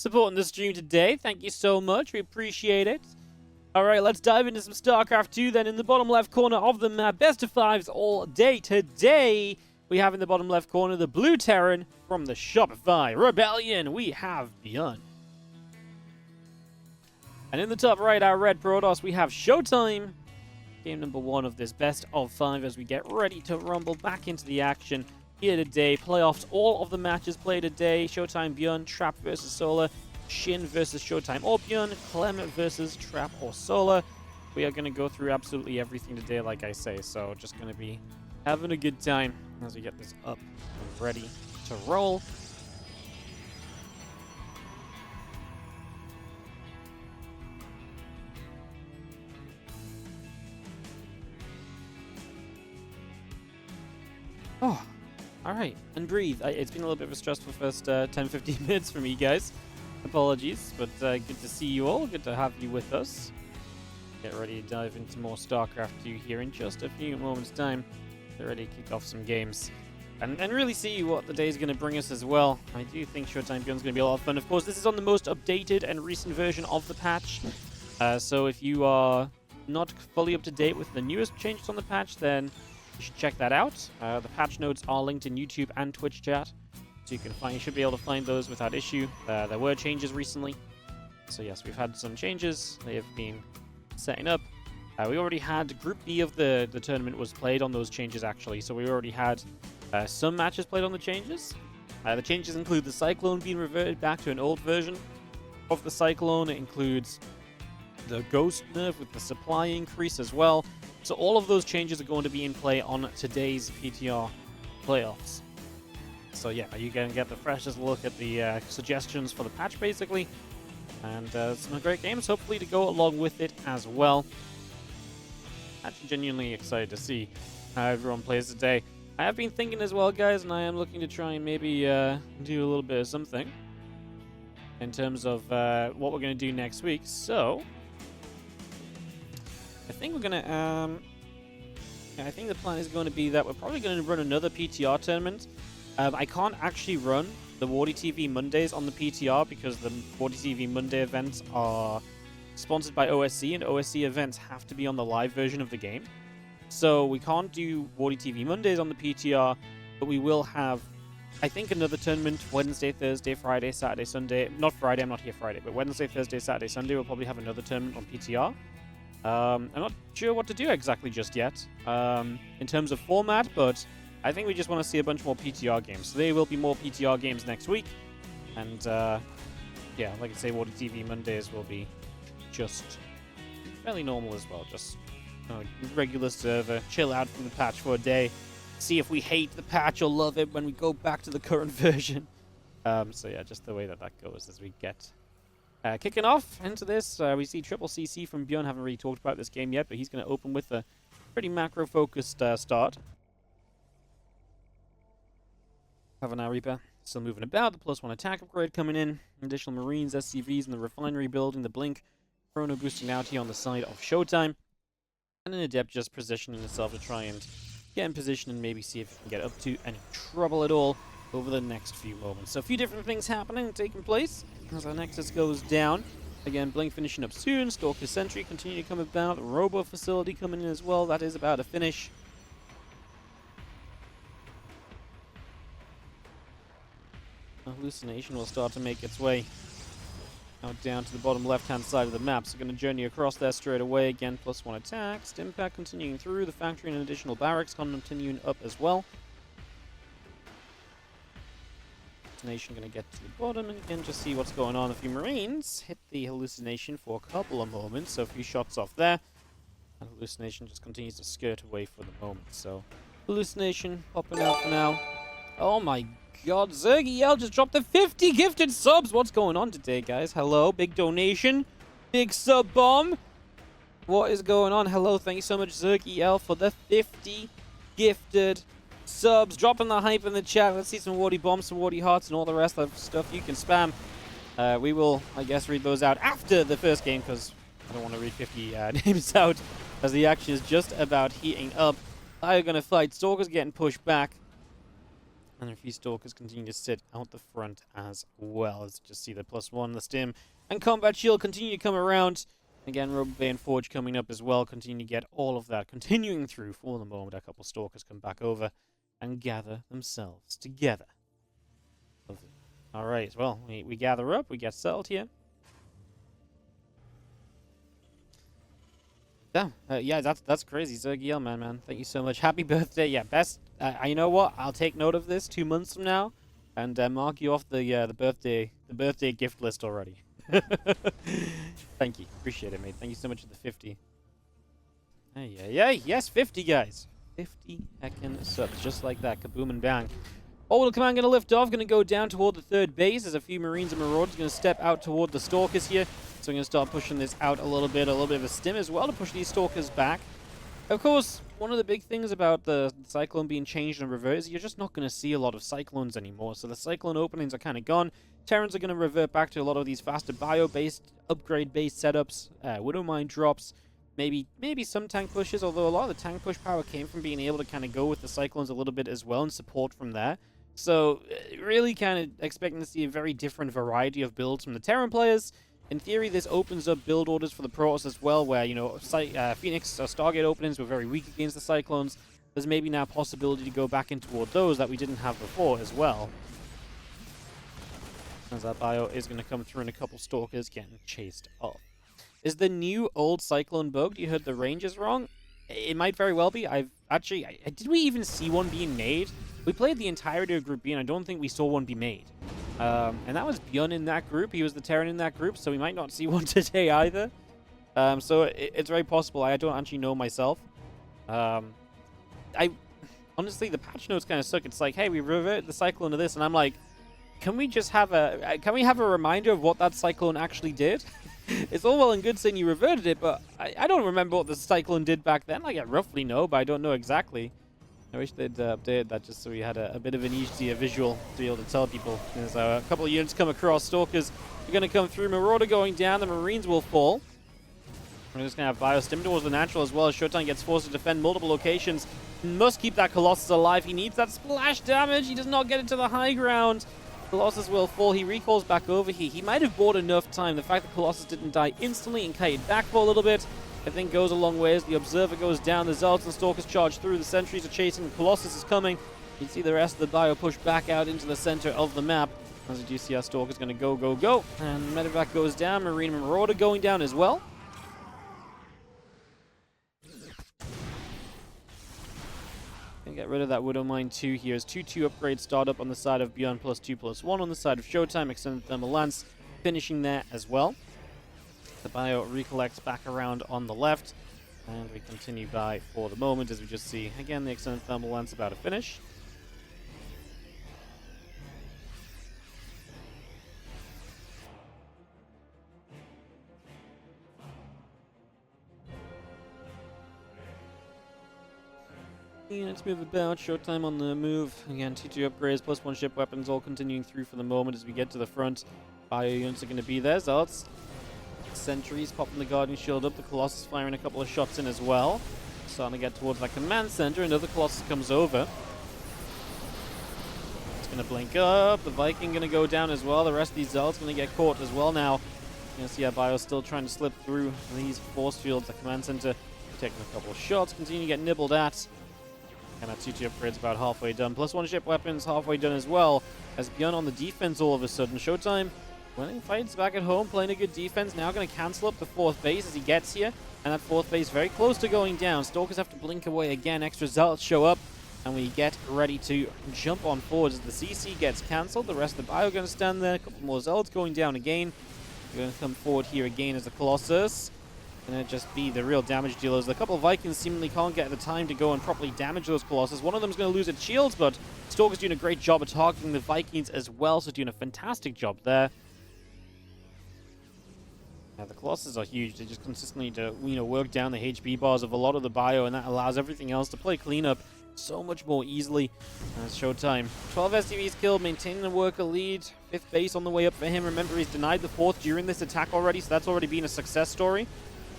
supporting the stream today. Thank you so much. We appreciate it. All right, let's dive into some StarCraft 2 then. In the bottom left corner of the map, best of fives all day today. We have in the bottom left corner the blue Terran from the Shopify Rebellion. We have ByuN. And in the top right, our red Protoss, we have ShoWTimE. Game number 1 of this best of 5 as we get ready to rumble back into the action here today. Playoffs, all of the matches played today. ShoWTimE, ByuN, Trap versus Solar, Shin versus ShoWTimE or ByuN, Clem versus Trap or Solar. We are going to go through absolutely everything today, like I say. So just going to be having a good time as we get this up and ready to roll. Oh, all right, and breathe. It's been a little bit of a stressful first 10-15 minutes for me, guys. Apologies, but good to see you all. Good to have you with us. Get ready to dive into more StarCraft 2 here in just a few moments' time. Get ready to kick off some games and really see what the day is going to bring us as well. I do think ShoWTimE ByuN is going to be a lot of fun. Of course, this is on the most updated and recent version of the patch. So if you are not fully up to date with the newest changes on the patch, then you should check that out. The patch notes are linked in YouTube and Twitch chat, so you should be able to find those without issue. There were changes recently, so yes, we've had some changes. They have been setting up. We already had Group B of the tournament was played on those changes actually, so we already had some matches played on the changes. The changes include the Cyclone being reverted back to an old version of the Cyclone. It includes the Ghost nerf with the supply increase as well. So all of those changes are going to be in play on today's PTR playoffs. So yeah, you can get the freshest look at the suggestions for the patch basically. And some great games hopefully to go along with it as well. Actually genuinely excited to see how everyone plays today. I have been thinking as well, guys, and I am looking to try and maybe do a little bit of something in terms of what we're going to do next week. So I think we're gonna, I think the plan is going to be that we're probably going to run another PTR tournament. I can't actually run the WardiTV Mondays on the PTR because the WardiTV Monday events are sponsored by OSC, and OSC events have to be on the live version of the game. So we can't do WardiTV Mondays on the PTR, but we will have, I think, another tournament Wednesday, Thursday, Friday, Saturday, Sunday. Not Friday, I'm not here Friday, but Wednesday, Thursday, Saturday, Sunday, we'll probably have another tournament on PTR. I'm not sure what to do exactly just yet in terms of format, but I think we just want to see a bunch more PTR games. So there will be more PTR games next week. And yeah, like I say, WardiTV Mondays will be just fairly normal as well. Just regular server, chill out from the patch for a day, see if we hate the patch or love it when we go back to the current version. So yeah, just the way that goes as we get kicking off into this. We see Triple CC from ByuN. Haven't really talked about this game yet, but he's going to open with a pretty macro-focused start. Havana Reaper still moving about. The +1 attack upgrade coming in. Additional Marines, SCVs, and the refinery building. The Blink Chrono boosting out here on the side of ShoWTimE. And an Adept just positioning himself to try and get in position and maybe see if he can get up to any trouble at all over the next few moments. So a few different things happening and taking place as our Nexus goes down. Again, Blink finishing up soon. Stalker Sentry continue to come about. The Robo Facility coming in as well. That is about to finish. Hallucination will start to make its way out down to the bottom left-hand side of the map. So going to journey across there straight away. Again, +1 attack. Stimpack continuing through. The factory and additional barracks continuing up as well. Hallucination going to get to the bottom and again just see what's going on. A few Marines hit the Hallucination for a couple of moments, so a few shots off there. And Hallucination just continues to skirt away for the moment. So Hallucination popping out for now. Oh my god, Zergiel just dropped the 50 gifted subs. What's going on today, guys? Hello, big donation, big sub bomb. What is going on? Hello, thank you so much, Zergiel, for the 50 gifted subs. Dropping the hype in the chat. Let's see some Wardy bombs, some Wardy hearts, and all the rest of stuff you can spam. We will, I guess, read those out after the first game because I don't want to read 50 names out as the action is just about heating up. Are going to fight. Stalker's getting pushed back. And a few Stalkers continue to sit out the front as well. As just see the +1, the Stim, and Combat Shield continue to come around. Again, Rubber Band Forge coming up as well. Continue to get all of that continuing through for the moment. A couple Stalkers come back over and gather themselves together. Lovely. All right, well, we gather up. We get settled here. Yeah, that's crazy. Zergiel, man. Thank you so much. Happy birthday. Yeah, best. You know what? I'll take note of this 2 months from now, and mark you off the birthday gift list already. Thank you. Appreciate it, mate. Thank you so much for the 50. Hey, yes, 50 guys. 50 heckin' subs, just like that. Kaboom and bang. Orbital Command going to lift off, going to go down toward the third base. There's a few Marines and Marauders going to step out toward the Stalkers here. So I'm going to start pushing this out a little bit of a stim as well to push these Stalkers back. Of course, one of the big things about the Cyclone being changed and reversed is you're just not going to see a lot of Cyclones anymore. So the Cyclone openings are kind of gone. Terrans are going to revert back to a lot of these faster bio-based, upgrade-based setups, Widowmine drops, maybe some tank pushes, although a lot of the tank push power came from being able to kind of go with the Cyclones a little bit as well and support from there. So really kind of expecting to see a very different variety of builds from the Terran players. In theory, this opens up build orders for the Protoss as well, where, you know, Phoenix or Stargate openings were very weak against the Cyclones. There's maybe now a possibility to go back in toward those that we didn't have before as well. As that bio is going to come through and a couple Stalkers getting chased off. Is the new old Cyclone bugged? You heard the range is wrong? It might very well be. Did we even see one being made? We played the entirety of Group B, and I don't think we saw one be made. And that was ByuN in that group. He was the Terran in that group, so we might not see one today either. So it's very possible. I don't actually know myself. Honestly, the patch notes kind of suck. It's like, hey, we reverted the Cyclone to this, and I'm like, can we have a reminder of what that Cyclone actually did? It's all well and good saying you reverted it, but I don't remember what the Cyclone did back then. Like, I roughly know, but I don't know exactly. I wish they'd updated that just so we had a bit of an easier visual to be able to tell people. There's a couple of units come across. Stalkers are going to come through. Marauder going down. The Marines will fall. We're just going to have Biostim towards the natural as well as ShoWTimE gets forced to defend multiple locations. Must keep that Colossus alive. He needs that splash damage. He does not get it to the high ground. Colossus will fall. He recalls back over here. He might have bought enough time. The fact that Colossus didn't die instantly and kited back for a little bit, I think goes a long way as the Observer goes down. The Zealots and Stalkers charge through. The Sentries are chasing. The Colossus is coming. You can see the rest of the bio push back out into the center of the map. As you do see our Stalker's going to go. And Medevac goes down. Marine and Marauder going down as well. Gonna get rid of that Widowmine 2 here as 2-2 upgrades start up on the side of ByuN +2/+1 on the side of ShoWTimE. Extended Thermal Lance finishing there as well. The bio recollects back around on the left, and we continue by for the moment as we just see again the Extended Thermal Lance about to finish. Let's move about. ShoWTimE on the move. Again, 2-2 upgrades, +1 ship weapons, all continuing through for the moment as we get to the front. Bio units are going to be there. Zealots, Sentries popping the Guardian Shield up. The Colossus firing a couple of shots in as well. Starting to get towards that command center. Another Colossus comes over. It's going to blink up. The Viking going to go down as well. The rest of these Zealots going to get caught as well now. You can see our Bio still trying to slip through these force fields. The command center taking a couple of shots. Continue to get nibbled at. And that 2-2 upgrade's about halfway done. +1 ship weapons halfway done as well. As ByuN on the defense all of a sudden. ShoWTimE winning fights back at home, playing a good defense. Now going to cancel up the 4th base as he gets here. And that 4th base very close to going down. Stalkers have to blink away again. Extra Zealots show up. And we get ready to jump on forward as the CC gets cancelled. The rest of the bio going to stand there. A couple more Zealots going down again. We're going to come forward here again as the Colossus. Going to just be the real damage dealers. A couple of Vikings seemingly can't get the time to go and properly damage those Colossus. One of them's going to lose its shields, but Stalker's doing a great job of targeting the Vikings as well, so doing a fantastic job there. Now, the Colossus are huge. They just consistently work down the HP bars of a lot of the bio, and that allows everything else to play cleanup so much more easily. As ShoWTimE. 12 SCVs killed, maintaining the worker lead. 5th base on the way up for him. Remember, he's denied the 4th during this attack already, so that's already been a success story.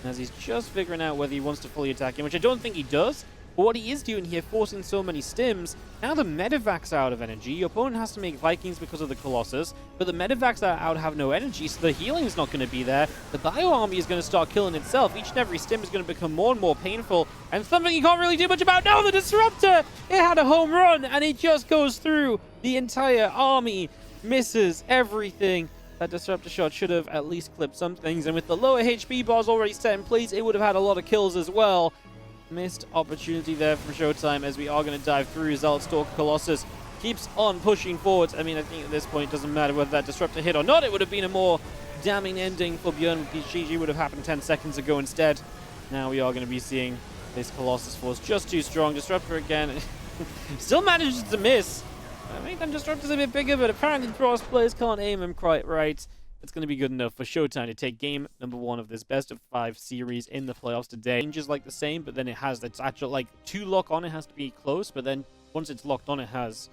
As he's just figuring out whether he wants to fully attack him, which I don't think he does. But what he is doing here, forcing so many stims, now the medevac's out of energy. Your opponent has to make Vikings because of the Colossus, but the medevac's out have no energy, so the healing is not going to be there. The bio army is going to start killing itself. Each and every stim is going to become more and more painful, and something you can't really do much about. No, the Disruptor! It had a home run, and it just goes through the entire army. Misses everything. That Disruptor shot should have at least clipped some things, and with the lower HP bars already set in place, it would have had a lot of kills as well. Missed opportunity there from ShoWTimE, as we are going to dive through. Stalker Colossus keeps on pushing forwards. I mean, I think at this point it doesn't matter whether that Disruptor hit or not. It would have been a more damning ending for ByuN. GG would have happened 10 seconds ago instead. Now we are going to be seeing this Colossus force just too strong. Disruptor again. Still manages to miss. I think that Disruptor's a bit bigger, but apparently Frost players can't aim him quite right. It's going to be good enough for ShoWTimE to take game number 1 of this best of 5 series in the playoffs today. Ranges like the same, but then it has its actual, like, to lock on, it has to be close, but then once it's locked on, it has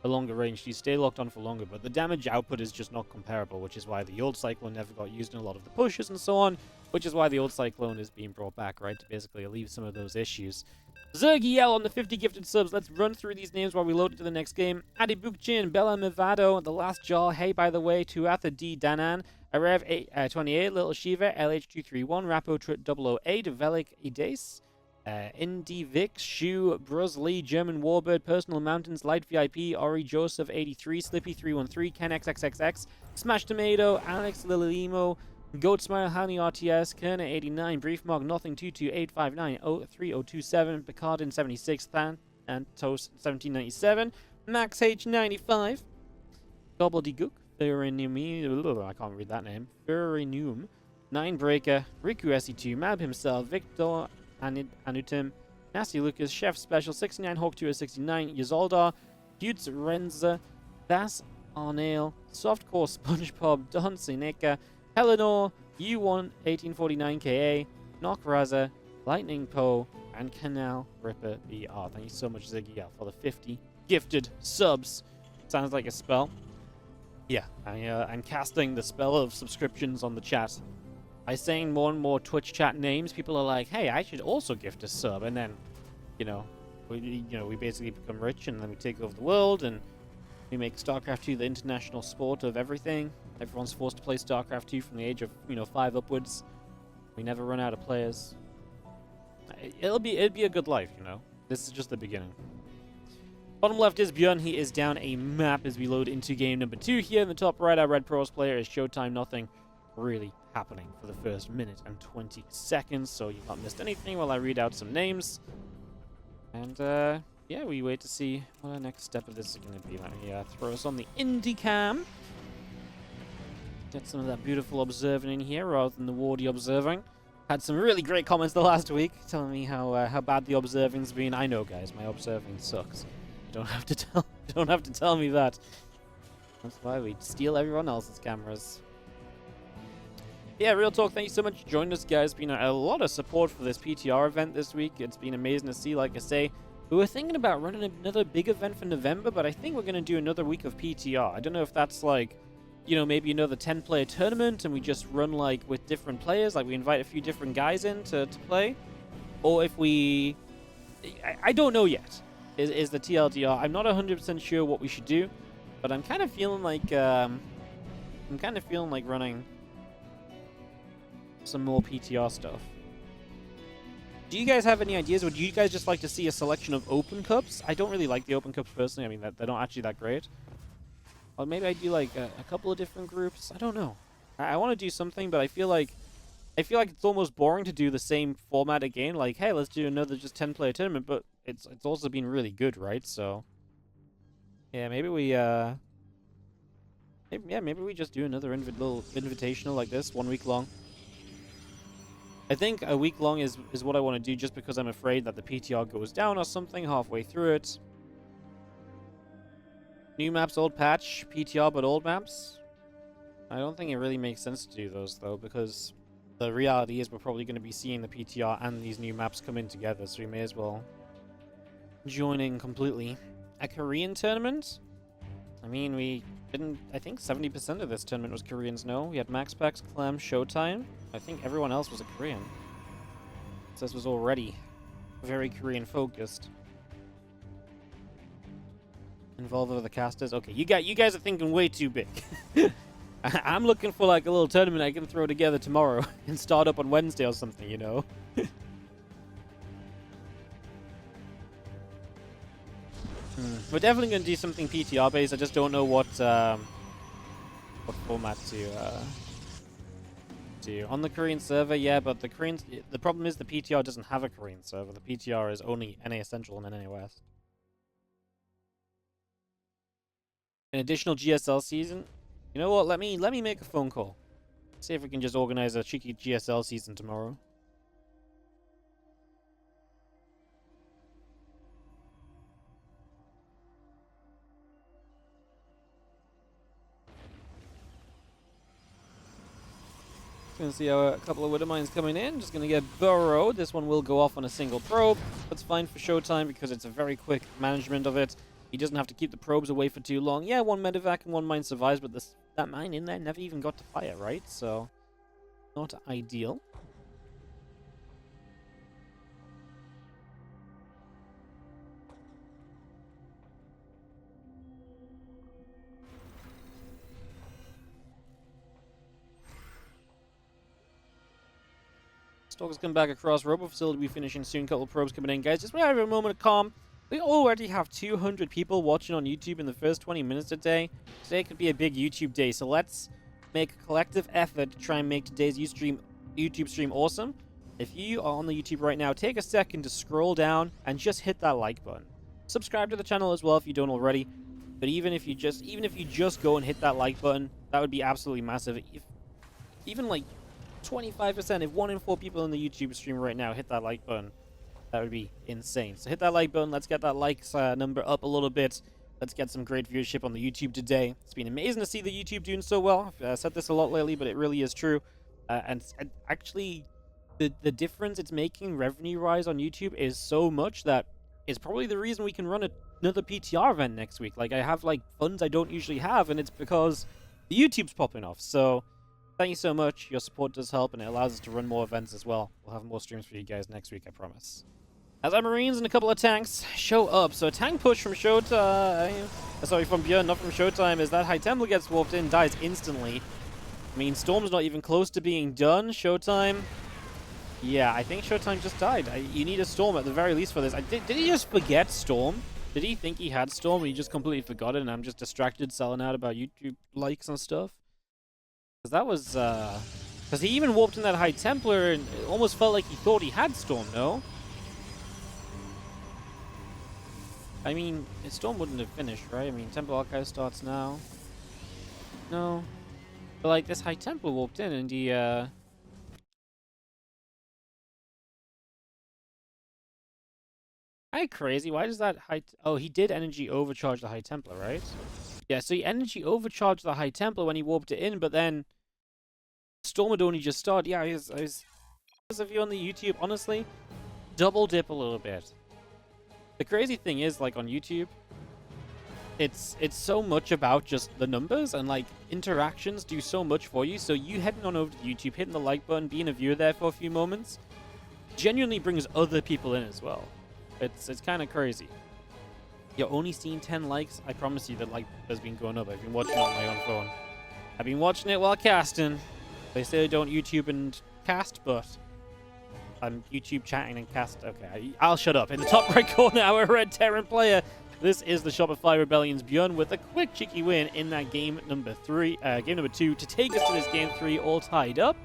a longer range. You stay locked on for longer, but the damage output is just not comparable, which is why the old Cyclone never got used in a lot of the pushes and so on, which is why the old Cyclone is being brought back, right, to basically alleviate some of those issues. Zergiel on the 50 gifted subs. Let's run through these names while we load into the next game. Adibukchin, Bella Mivado, The Last Jar, Hey By The Way, Tuatha D. Danan, Arev 28, Little Shiva, LH231, Rapo 008, Velik Ides, Indy Vix, Shu, Bruz Lee, German Warbird, Personal Mountains, Light VIP, Ori Joseph 83, Slippy 313, Ken XXXX, Smash Tomato, Alex Lilimo, Goat Smile, Honey RTS, Kerner 89, Brief Mark, Nothing 22859, 3027, Picardin 76, Than and Toast 1797, Max H 95, Gobbledygook, Thurinumi, I can't read that name, Thurinum, Ninebreaker, Riku SE2, Mab himself, Victor Anutim, Nasty Lucas, Chef Special 69, Hawk 269, Yzoldar, Hutes Renza, Das Arnail, Softcore SpongeBob, Don Seneca, Eleanor, U1 1849KA, Knockraza, Lightning Poe, and Canal Ripper BR. Thank you so much, Ziggy, for the 50 gifted subs. Sounds like a spell. Yeah, I'm casting the spell of subscriptions on the chat. By saying more and more Twitch chat names, people are like, hey, I should also gift a sub. And then, we basically become rich, and then we take over the world, and we make StarCraft 2 the international sport of everything. Everyone's forced to play StarCraft 2 from the age of, 5 upwards. We never run out of players. It'd be a good life, This is just the beginning. Bottom left is ByuN. He is down a map as we load into game number 2 here. In the top right, our Red Pros player is ShoWTimE. Nothing really happening for the first minute and 20 seconds, so you've not missed anything while I read out some names. And, yeah, we wait to see what our next step of this is going to be. Let me throw us on the indie cam. Get some of that beautiful observing in here rather than the Wardy observing. Had some really great comments the last week telling me how bad the observing's been. I know, guys, my observing sucks. You don't have to tell me that. That's why we steal everyone else's cameras. Yeah, real talk, thank you so much for joining us, guys. Been a lot of support for this PTR event this week. It's been amazing to see, like I say. We were thinking about running another big event for November, but I think we're going to do another week of PTR. I don't know if that's like, maybe another 10-player tournament, and we just run, like, with different players. Like, we invite a few different guys in to play. Or if we... I don't know yet, is the TLDR. I'm not 100% sure what we should do, but I'm kind of feeling like... running some more PTR stuff. Do you guys have any ideas? Would you guys just like to see a selection of Open Cups? I don't really like the Open Cups personally. I mean, they're not actually that great. Or maybe I do like a couple of different groups. I don't know. I want to do something, but I feel like it's almost boring to do the same format again. Like, hey, let's do another just 10-player tournament, but it's also been really good, right? So, yeah, maybe we maybe we just do another little invitational like this, 1 week long. I think a week long is what I want to do, just because I'm afraid that the PTR goes down or something halfway through it. New maps, old patch, PTR but old maps. I don't think it really makes sense to do those, though, because the reality is we're probably going to be seeing the PTR and these new maps come in together, so we may as well join in completely. A Korean tournament? I mean, we didn't... I think 70% of this tournament was Koreans, no? We had MaxPax, Clem, ShoWTimE. I think everyone else was a Korean. So this was already very Korean focused. Involve other casters. Okay, you guys are thinking way too big. I'm looking for like a little tournament I can throw together tomorrow and start up on Wednesday or something, you know? We're definitely going to do something PTR based. I just don't know what format to do. On the Korean server, yeah, but the problem is the PTR doesn't have a Korean server. The PTR is only NA Central and NA West. An additional GSL season? You know what? Let me make a phone call. See if we can just organize a cheeky GSL season tomorrow. Gonna see a couple of Widow Mines coming in. Just gonna get burrowed. This one will go off on a single probe. That's fine for ShoWTimE because it's a very quick management of it. He doesn't have to keep the probes away for too long. Yeah, one medevac and one mine survives, but that mine in there never even got to fire, right? So, not ideal. Stalkers come back across. Robo facility will be finishing soon. Couple of probes coming in, guys. Just have a moment of calm. We already have 200 people watching on YouTube in the first 20 minutes a day. Today could be a big YouTube day, so let's make a collective effort to try and make today's YouTube stream awesome. If you are on the YouTube right now, take a second to scroll down and just hit that like button. Subscribe to the channel as well if you don't already. But even if you just go and hit that like button, that would be absolutely massive. Even like 25%, if 1 in 4 people in the YouTube stream right now hit that like button, that would be insane. So hit that like button. Let's get that likes number up a little bit. Let's get some great viewership on the YouTube today. It's been amazing to see the YouTube doing so well. I've said this a lot lately, but it really is true. And actually, the difference it's making revenue-wise on YouTube is so much that it's probably the reason we can run another PTR event next week. Like, I have, like, funds I don't usually have, and it's because the YouTube's popping off. So, thank you so much. Your support does help, and it allows us to run more events as well. We'll have more streams for you guys next week, I promise. As our Marines and a couple of tanks show up. So a tank push from ShoWTimE, sorry, from ByuN, not from ShoWTimE, is that High Templar gets warped in, dies instantly. I mean, Storm's not even close to being done. ShoWTimE, yeah, I think ShoWTimE just died. You need a Storm at the very least for this. Did he just forget Storm? Did he think he had Storm and he just completely forgot it and I'm just distracted selling out about YouTube likes and stuff? Because that was, because he even warped in that High Templar and it almost felt like he thought he had Storm, no? I mean, his Storm wouldn't have finished, right? I mean, Temple Archive starts now. No. But, like, this High Templar walked in and he, Hi, crazy. Why does that oh, he did energy overcharge the High Templar, right? Yeah, so he energy overcharged the High Templar when he warped it in, but then Storm had only just started. Yeah, I was those of you on the YouTube, honestly, double dip a little bit. The crazy thing is, like, on YouTube, it's so much about just the numbers, and, like, interactions do so much for you. So you heading on over to YouTube, hitting the like button, being a viewer there for a few moments, genuinely brings other people in as well. It's kind of crazy. You're only seeing 10 likes. I promise you that like has been going up. I've been watching it on my own phone. I've been watching it while casting. They say I don't YouTube and cast, but I'm YouTube chatting and cast. Okay, I'll shut up. In the top right corner, our Red Terran player. This is the Shopify Rebellion's ByuN with a quick cheeky win in that game number 2 to take us to this game 3 all tied up.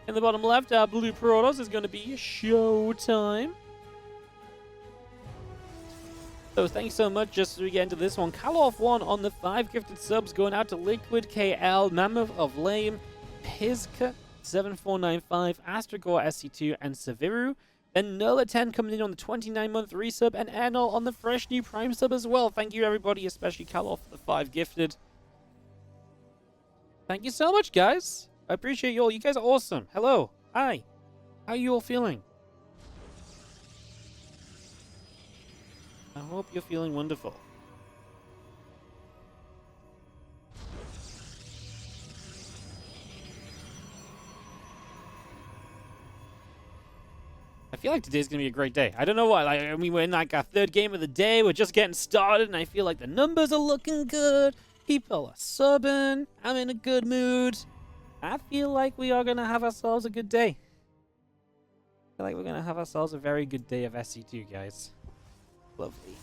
In the bottom left, our blue Protoss is going to be ShoWTimE. So thanks so much. Just as we get into this one, Kaloff1 on the 5 gifted subs going out to Liquid, KL, Mammoth of Lame, Pizka, 7495, Astragore SC2, and Seviru. Then Nula10 coming in on the 29-month resub, and Ernol on the fresh new Prime sub as well. Thank you, everybody, especially Kaloff for the 5 gifted. Thank you so much, guys. I appreciate you all. You guys are awesome. Hello. Hi. How are you all feeling? I hope you're feeling wonderful. feel like today's going to be a great day. I don't know why. Like, I mean, we're in like our third game of the day. We're just getting started, and I feel like the numbers are looking good. People are subbing. I'm in a good mood. I feel like we are going to have ourselves a good day. I feel like we're going to have ourselves a very good day of SC2, guys. Lovely.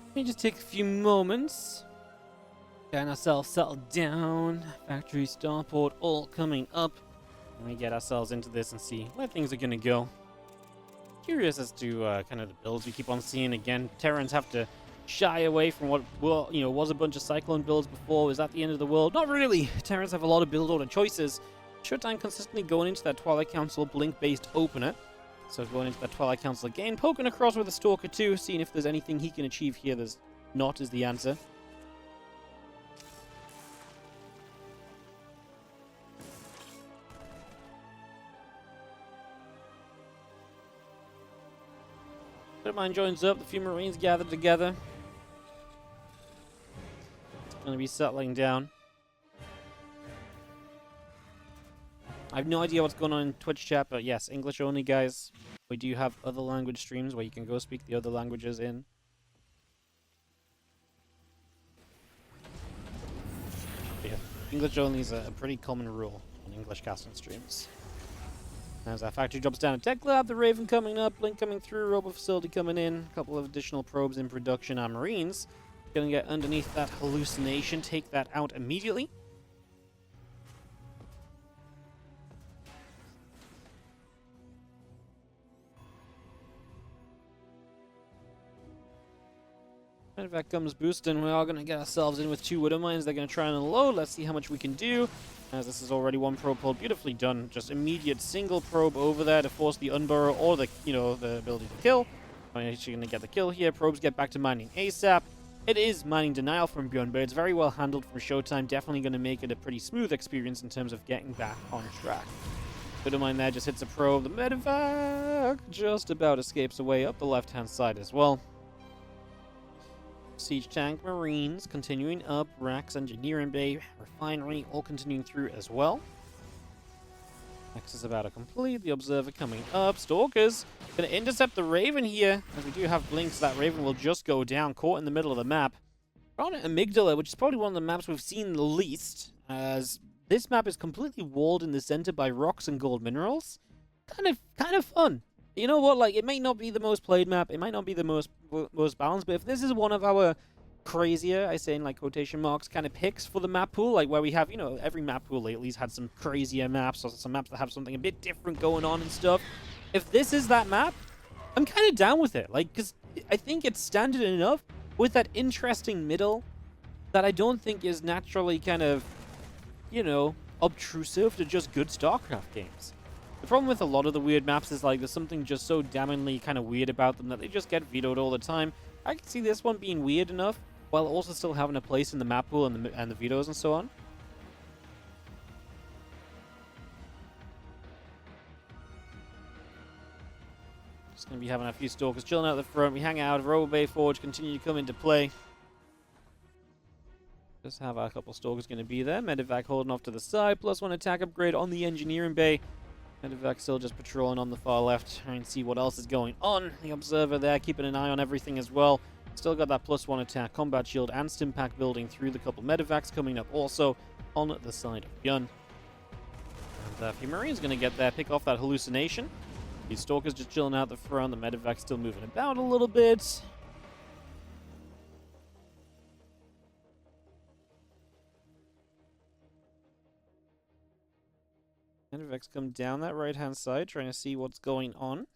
Let me just take a few moments. Getting ourselves settled down. Factory starport all coming up. Let me get ourselves into this and see where things are going to go. Curious as to kind of the builds we keep on seeing. Again, Terrans have to shy away from what was a bunch of Cyclone builds before. Is that the end of the world? Not really. Terrans have a lot of build order choices. ShoWTimE consistently going into that Twilight Council Blink-based opener. So going into that Twilight Council again, poking across with a Stalker too, seeing if there's anything he can achieve here. There's not is the answer. Mine joins up, the few Marines gathered together. It's going to be settling down. I have no idea what's going on in Twitch chat, but yes, English only, guys. We do have other language streams where you can go speak the other languages in. Yeah, English only is a pretty common rule on English casting streams. As our factory drops down at Tech Lab, the Raven coming up, Blink coming through, Robo Facility coming in, a couple of additional probes in production. Our Marines gonna get underneath that hallucination, take that out immediately. And if that comes boosting, we are going to get ourselves in with 2 Widow Mines. They're going to try and unload. Let's see how much we can do. As this is already 1 probe pulled, beautifully done. Just immediate single probe over there to force the unburrow or the ability to kill. I'm actually going to get the kill here. Probes get back to mining ASAP. It is mining denial from ByuN, but it's very well handled from ShoWTimE. Definitely going to make it a pretty smooth experience in terms of getting back on track. Widow Mine there just hits a probe. The medevac just about escapes away up the left-hand side as well. Siege tank, Marines continuing up, Racks, Engineering Bay, Refinery all continuing through as well. Next is about to complete. The Observer coming up. Stalkers going to intercept the Raven here. As we do have blinks, that Raven will just go down, caught in the middle of the map. We're on Amygdala, which is probably one of the maps we've seen the least, as this map is completely walled in the center by rocks and gold minerals. Kind of fun. You know what, like, it might not be the most played map, it might not be the most balanced, but if this is one of our crazier, I say in like quotation marks, kind of picks for the map pool, like where we have, every map pool lately's had some crazier maps, or some maps that have something a bit different going on and stuff. If this is that map, I'm kind of down with it, like, because I think it's standard enough with that interesting middle that I don't think is naturally kind of, obtrusive to just good StarCraft games. The problem with a lot of the weird maps is like there's something just so damningly kind of weird about them that they just get vetoed all the time. I can see this one being weird enough while also still having a place in the map pool and the vetoes and so on. Just going to be having a few Stalkers chilling out the front. We hang out. Robo Bay Forge continue to come into play. Just have a couple Stalkers going to be there. Medevac holding off to the side. +1 attack upgrade on the Engineering Bay. Medevac still just patrolling on the far left, trying to see what else is going on. The Observer there, keeping an eye on everything as well. Still got that +1 attack, combat shield, and Stimpack building through the couple Medevacs coming up also on the side of ByuN. And a few Marines going to get there, pick off that hallucination. These Stalkers just chilling out the front, the Medevac still moving about a little bit. Medevacs come down that right-hand side, trying to see what's going on.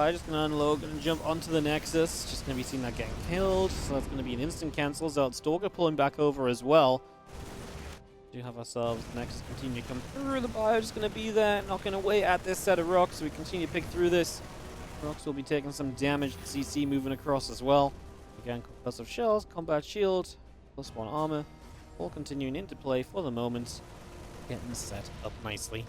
Bio just going to unload, going to jump onto the Nexus. Just going to be seeing that getting killed. So that's going to be an instant cancel. Zealot Stalker pulling back over as well. We do have ourselves the Nexus continue to come through. The Bio just going to be there, knocking away at this set of rocks. So we continue to pick through this. Rocks will be taking some damage. The CC moving across as well. Again, concussive shells, combat shield, +1 armor. All continuing into play for the moment. Getting set up nicely.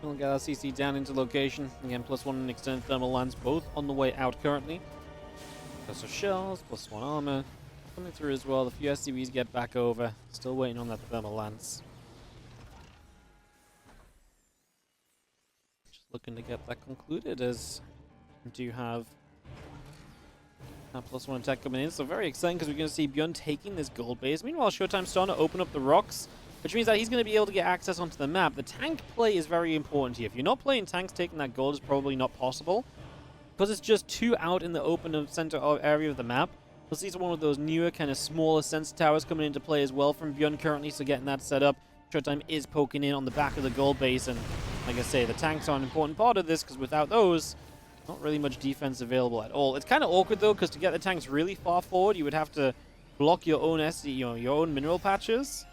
We'll get our CC down into location. Again, +1 extended thermal lance, both on the way out currently. Concussive shells, +1 armor. Coming through as well. The few SCVs get back over. Still waiting on that thermal lance. Just looking to get that concluded as we do have that +1 attack coming in. So very exciting because we're going to see ByuN taking this gold base. Meanwhile, ShoWTimE's starting to open up the rocks, which means that he's going to be able to get access onto the map. The tank play is very important here. If you're not playing tanks, taking that gold is probably not possible because it's just too out in the open center area of the map. Plus, these are one of those newer, kind of smaller sensor towers coming into play as well from ByuN currently, so getting that set up. ShoWTimE is poking in on the back of the gold base, and like I say, the tanks are an important part of this, because without those, not really much defense available at all. It's kind of awkward, though, because to get the tanks really far forward, you would have to block your own your own mineral patches.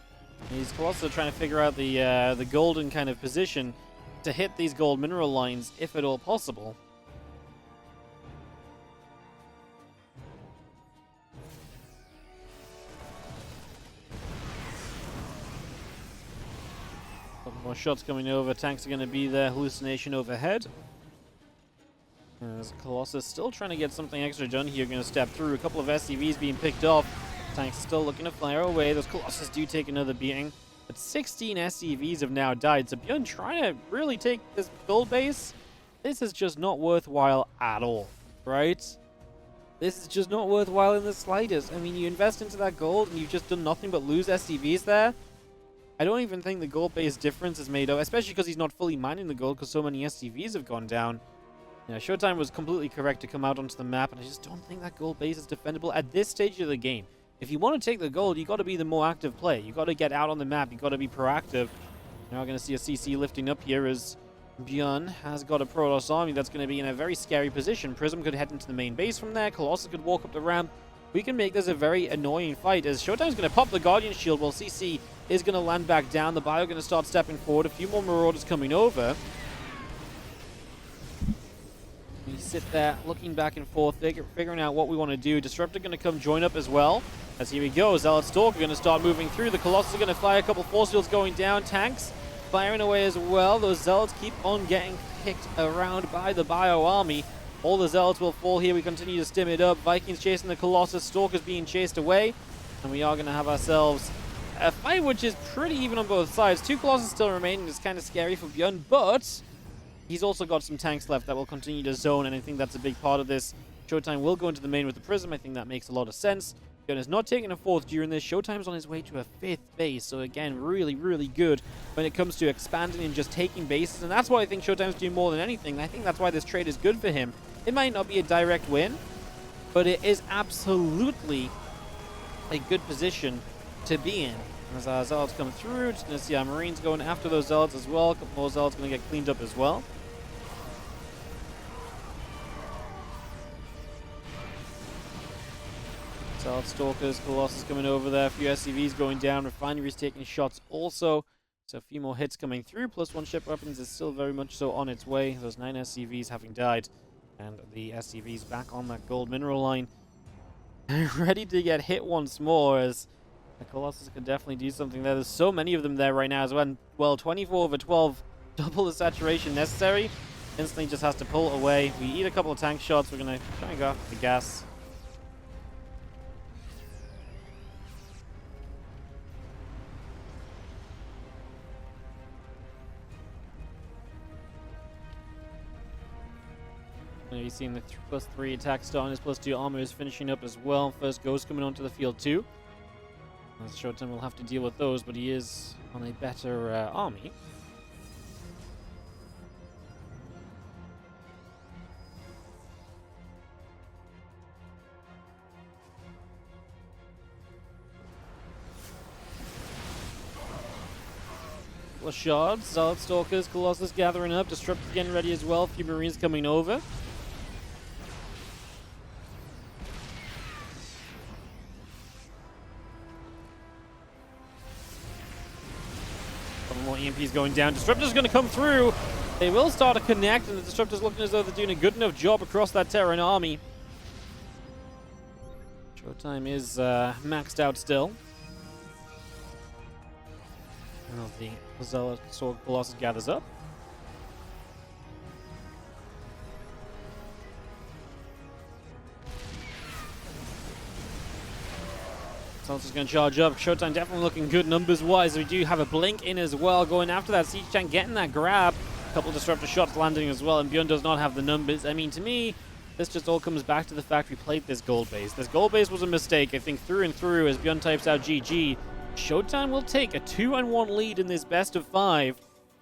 And these Colossus are trying to figure out the golden kind of position to hit these gold mineral lines, if at all possible. More shots coming over. Tanks are going to be there. Hallucination overhead. As Colossus still trying to get something extra done here. Going to step through. A couple of SCVs being picked off. Tanks still looking to fire away. Those Colossus do take another beating. But 16 SCVs have now died. So ByuN trying to really take this gold base. This is just not worthwhile at all. Right? This is just not worthwhile in the slightest. I mean, you invest into that gold and you've just done nothing but lose SCVs there. I don't even think the gold base difference is made up, especially because he's not fully mining the gold because so many SCVs have gone down. Yeah, ShoWTimE was completely correct to come out onto the map, and I just don't think that gold base is defendable at this stage of the game. If you want to take the gold, you got to be the more active player. You got to get out on the map. You got to be proactive. Now we're going to see a CC lifting up here as ByuN has got a Protoss army that's going to be in a very scary position. Prism could head into the main base from there. Colossus could walk up the ramp. We can make this a very annoying fight as ShoWTimE's going to pop the Guardian Shield while CC is going to land back down. The Bio going to start stepping forward. A few more Marauders coming over. We sit there looking back and forth, figuring out what we want to do. Disruptor going to come join up as well. As here we go, Zealot Stalker going to start moving through. The Colossus are going to fire a couple force fields going down. Tanks firing away as well. Those Zealots keep on getting picked around by the Bio army. All the Zealots will fall here. We continue to stim it up. Vikings chasing the Colossus. Stalkers being chased away. And we are going to have ourselves a fight which is pretty even on both sides. 2 Colossus still remaining. It's kind of scary for ByuN, but he's also got some tanks left that will continue to zone, and I think that's a big part of this. ShoWTimE will go into the main with the Prism. I think that makes a lot of sense. ByuN is not taking a 4th during this. ShoWTimE's on his way to a 5th base. So again, really, really good when it comes to expanding and just taking bases. And that's what I think ShoWTimE's doing more than anything. I think that's why this trade is good for him. It might not be a direct win, but it is absolutely a good position to be in. As our Zealots come through, just going to see our Marines going after those Zealots as well. A couple more Zealots going to get cleaned up as well. Zealot Stalkers, Colossus coming over there. A few SCVs going down. Refineries taking shots also. So a few more hits coming through. +1 ship weapons is still very much so on its way. Those 9 SCVs having died. And the SCVs back on that gold mineral line. Ready to get hit once more as the Colossus could definitely do something there. There's so many of them there right now as well. Well, 24/12, double the saturation necessary. Instantly just has to pull away. We eat a couple of tank shots. We're going to try and go after the gas. You've seen the +3 attack start on his +2 armor is finishing up as well. First Ghost coming onto the field too. As ShoWTimE will have to deal with those, but he is on a better army. of shards. Solid Stalkers, Colossus gathering up. Disruptor getting ready as well. A few Marines coming over. Couple more EMPs going down. Disruptor's going to come through. They will start to connect, and the Disruptor's looking as though they're doing a good enough job across that Terran army. ShoWTimE is maxed out still. And the Zealot Sword Colossus gathers up. Zealot's is going to charge up. ShoWTimE definitely looking good numbers-wise. We do have a Blink in as well, going after that. Siege Tank getting that grab. A couple of Disruptor shots landing as well, and ByuN does not have the numbers. I mean, to me, this just all comes back to the fact we played this gold base. This gold base was a mistake, I think, through and through, as ByuN types out GG. ShoWTimE will take a 2-1 lead in this best of 5.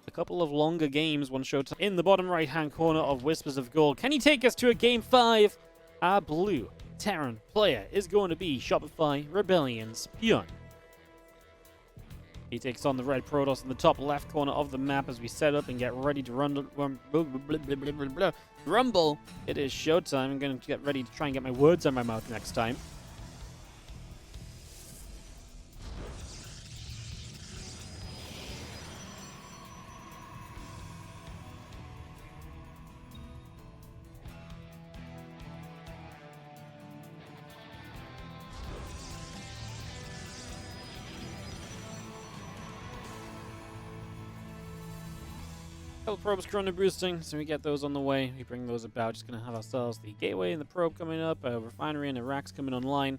A couple of longer games, one ShoWTimE in the bottom right-hand corner of Whispers of Gold. Can he take us to a game 5? Our blue Terran player is going to be Shopify Rebellion's ByuN. He takes on the red Protoss in the top left corner of the map as we set up and get ready to rumble. It is ShoWTimE. I'm going to get ready to try and get my words out of my mouth next time. Probes chrono boosting, so we get those on the way. We bring those about. Just gonna have ourselves the gateway and the probe coming up, a refinery and a racks coming online.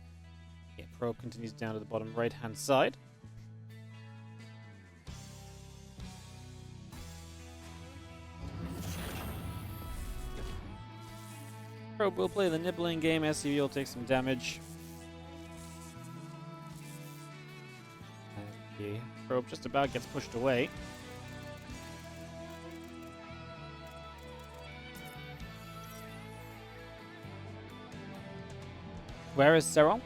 Yeah, probe continues down to the bottom right hand side. Probe will play the nibbling game. SCV will take some damage. And the probe just about gets pushed away. Where is Cyril?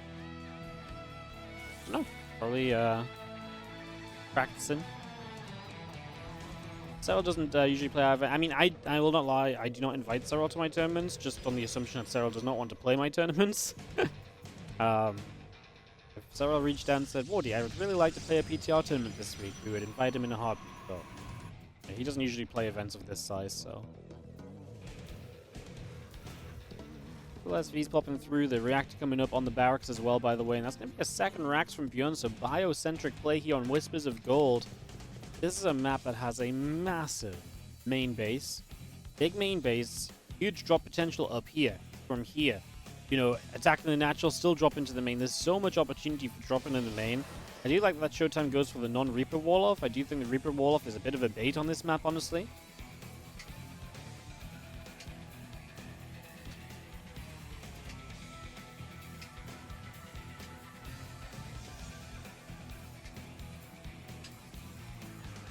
No, probably practicing. Cyril doesn't usually play either. I mean, I will not lie, I do not invite Cyril to my tournaments, just on the assumption that Cyril does not want to play my tournaments. If Cyril reached out and said, Wardy, I would really like to play a PTR tournament this week, we would invite him in a heartbeat. But yeah, he doesn't usually play events of this size, so. SV's popping through, the reactor coming up on the barracks as well, by the way, and that's going to be a second racks from ByuN, so biocentric play here on Whispers of Gold. This is a map that has a massive main base, big main base, huge drop potential up here, from here. You know, attacking the natural, still drop into the main. There's so much opportunity for dropping in the main. I do like that ShoWTimE goes for the non-Reaper wall-off. I do think the Reaper wall-off is a bit of a bait on this map, honestly.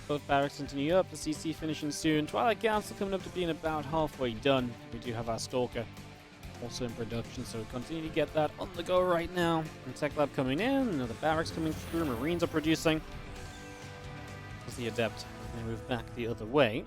Both barracks continue up, the CC finishing soon. Twilight Council coming up to being about halfway done. We do have our Stalker also in production, so we continue to get that on the go right now. And Tech Lab coming in, another barracks coming through, Marines are producing. As the Adept they move back the other way.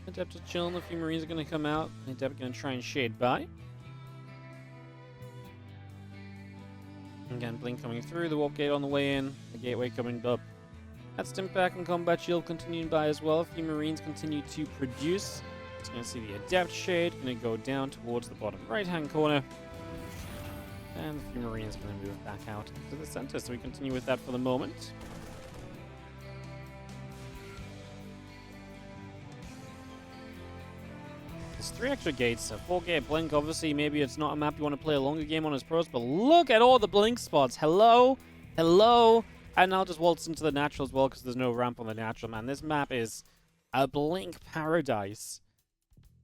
Adept is chilling, a few Marines are going to come out. The Adept going to try and shade by. Again, Blink coming through, the warp gate on the way in, the gateway coming up. That stim pack and combat shield continuing by as well. A few Marines continue to produce. It's going to see the Adept shade, going to go down towards the bottom right-hand corner. And a few Marines going to move back out to the center, so we continue with that for the moment. There's 3 extra gates, a 4-gate Blink. Obviously, maybe it's not a map you want to play a longer game on as pros, but look at all the Blink spots. Hello, hello. And I'll just waltz into the natural as well because there's no ramp on the natural, man. This map is a Blink paradise.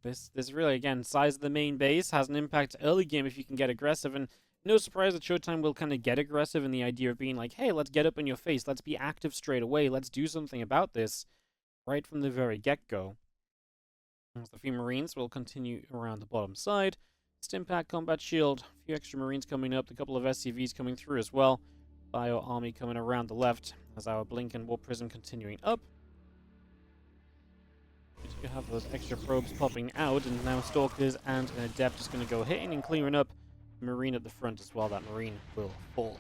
This really, again, size of the main base has an impact early game if you can get aggressive. And no surprise that ShoWTimE will kind of get aggressive in the idea of being like, hey, let's get up in your face. Let's be active straight away. Let's do something about this. right from the very get-go. As the few Marines will continue around the bottom side. Stimpack Combat Shield, a few extra Marines coming up, a couple of SCVs coming through as well. Bio Army coming around the left as our Blink and Warp Prism continuing up. You have those extra probes popping out, and now Stalkers and an Adept is going to go hitting and clearing up the Marine at the front as well. That Marine will fall.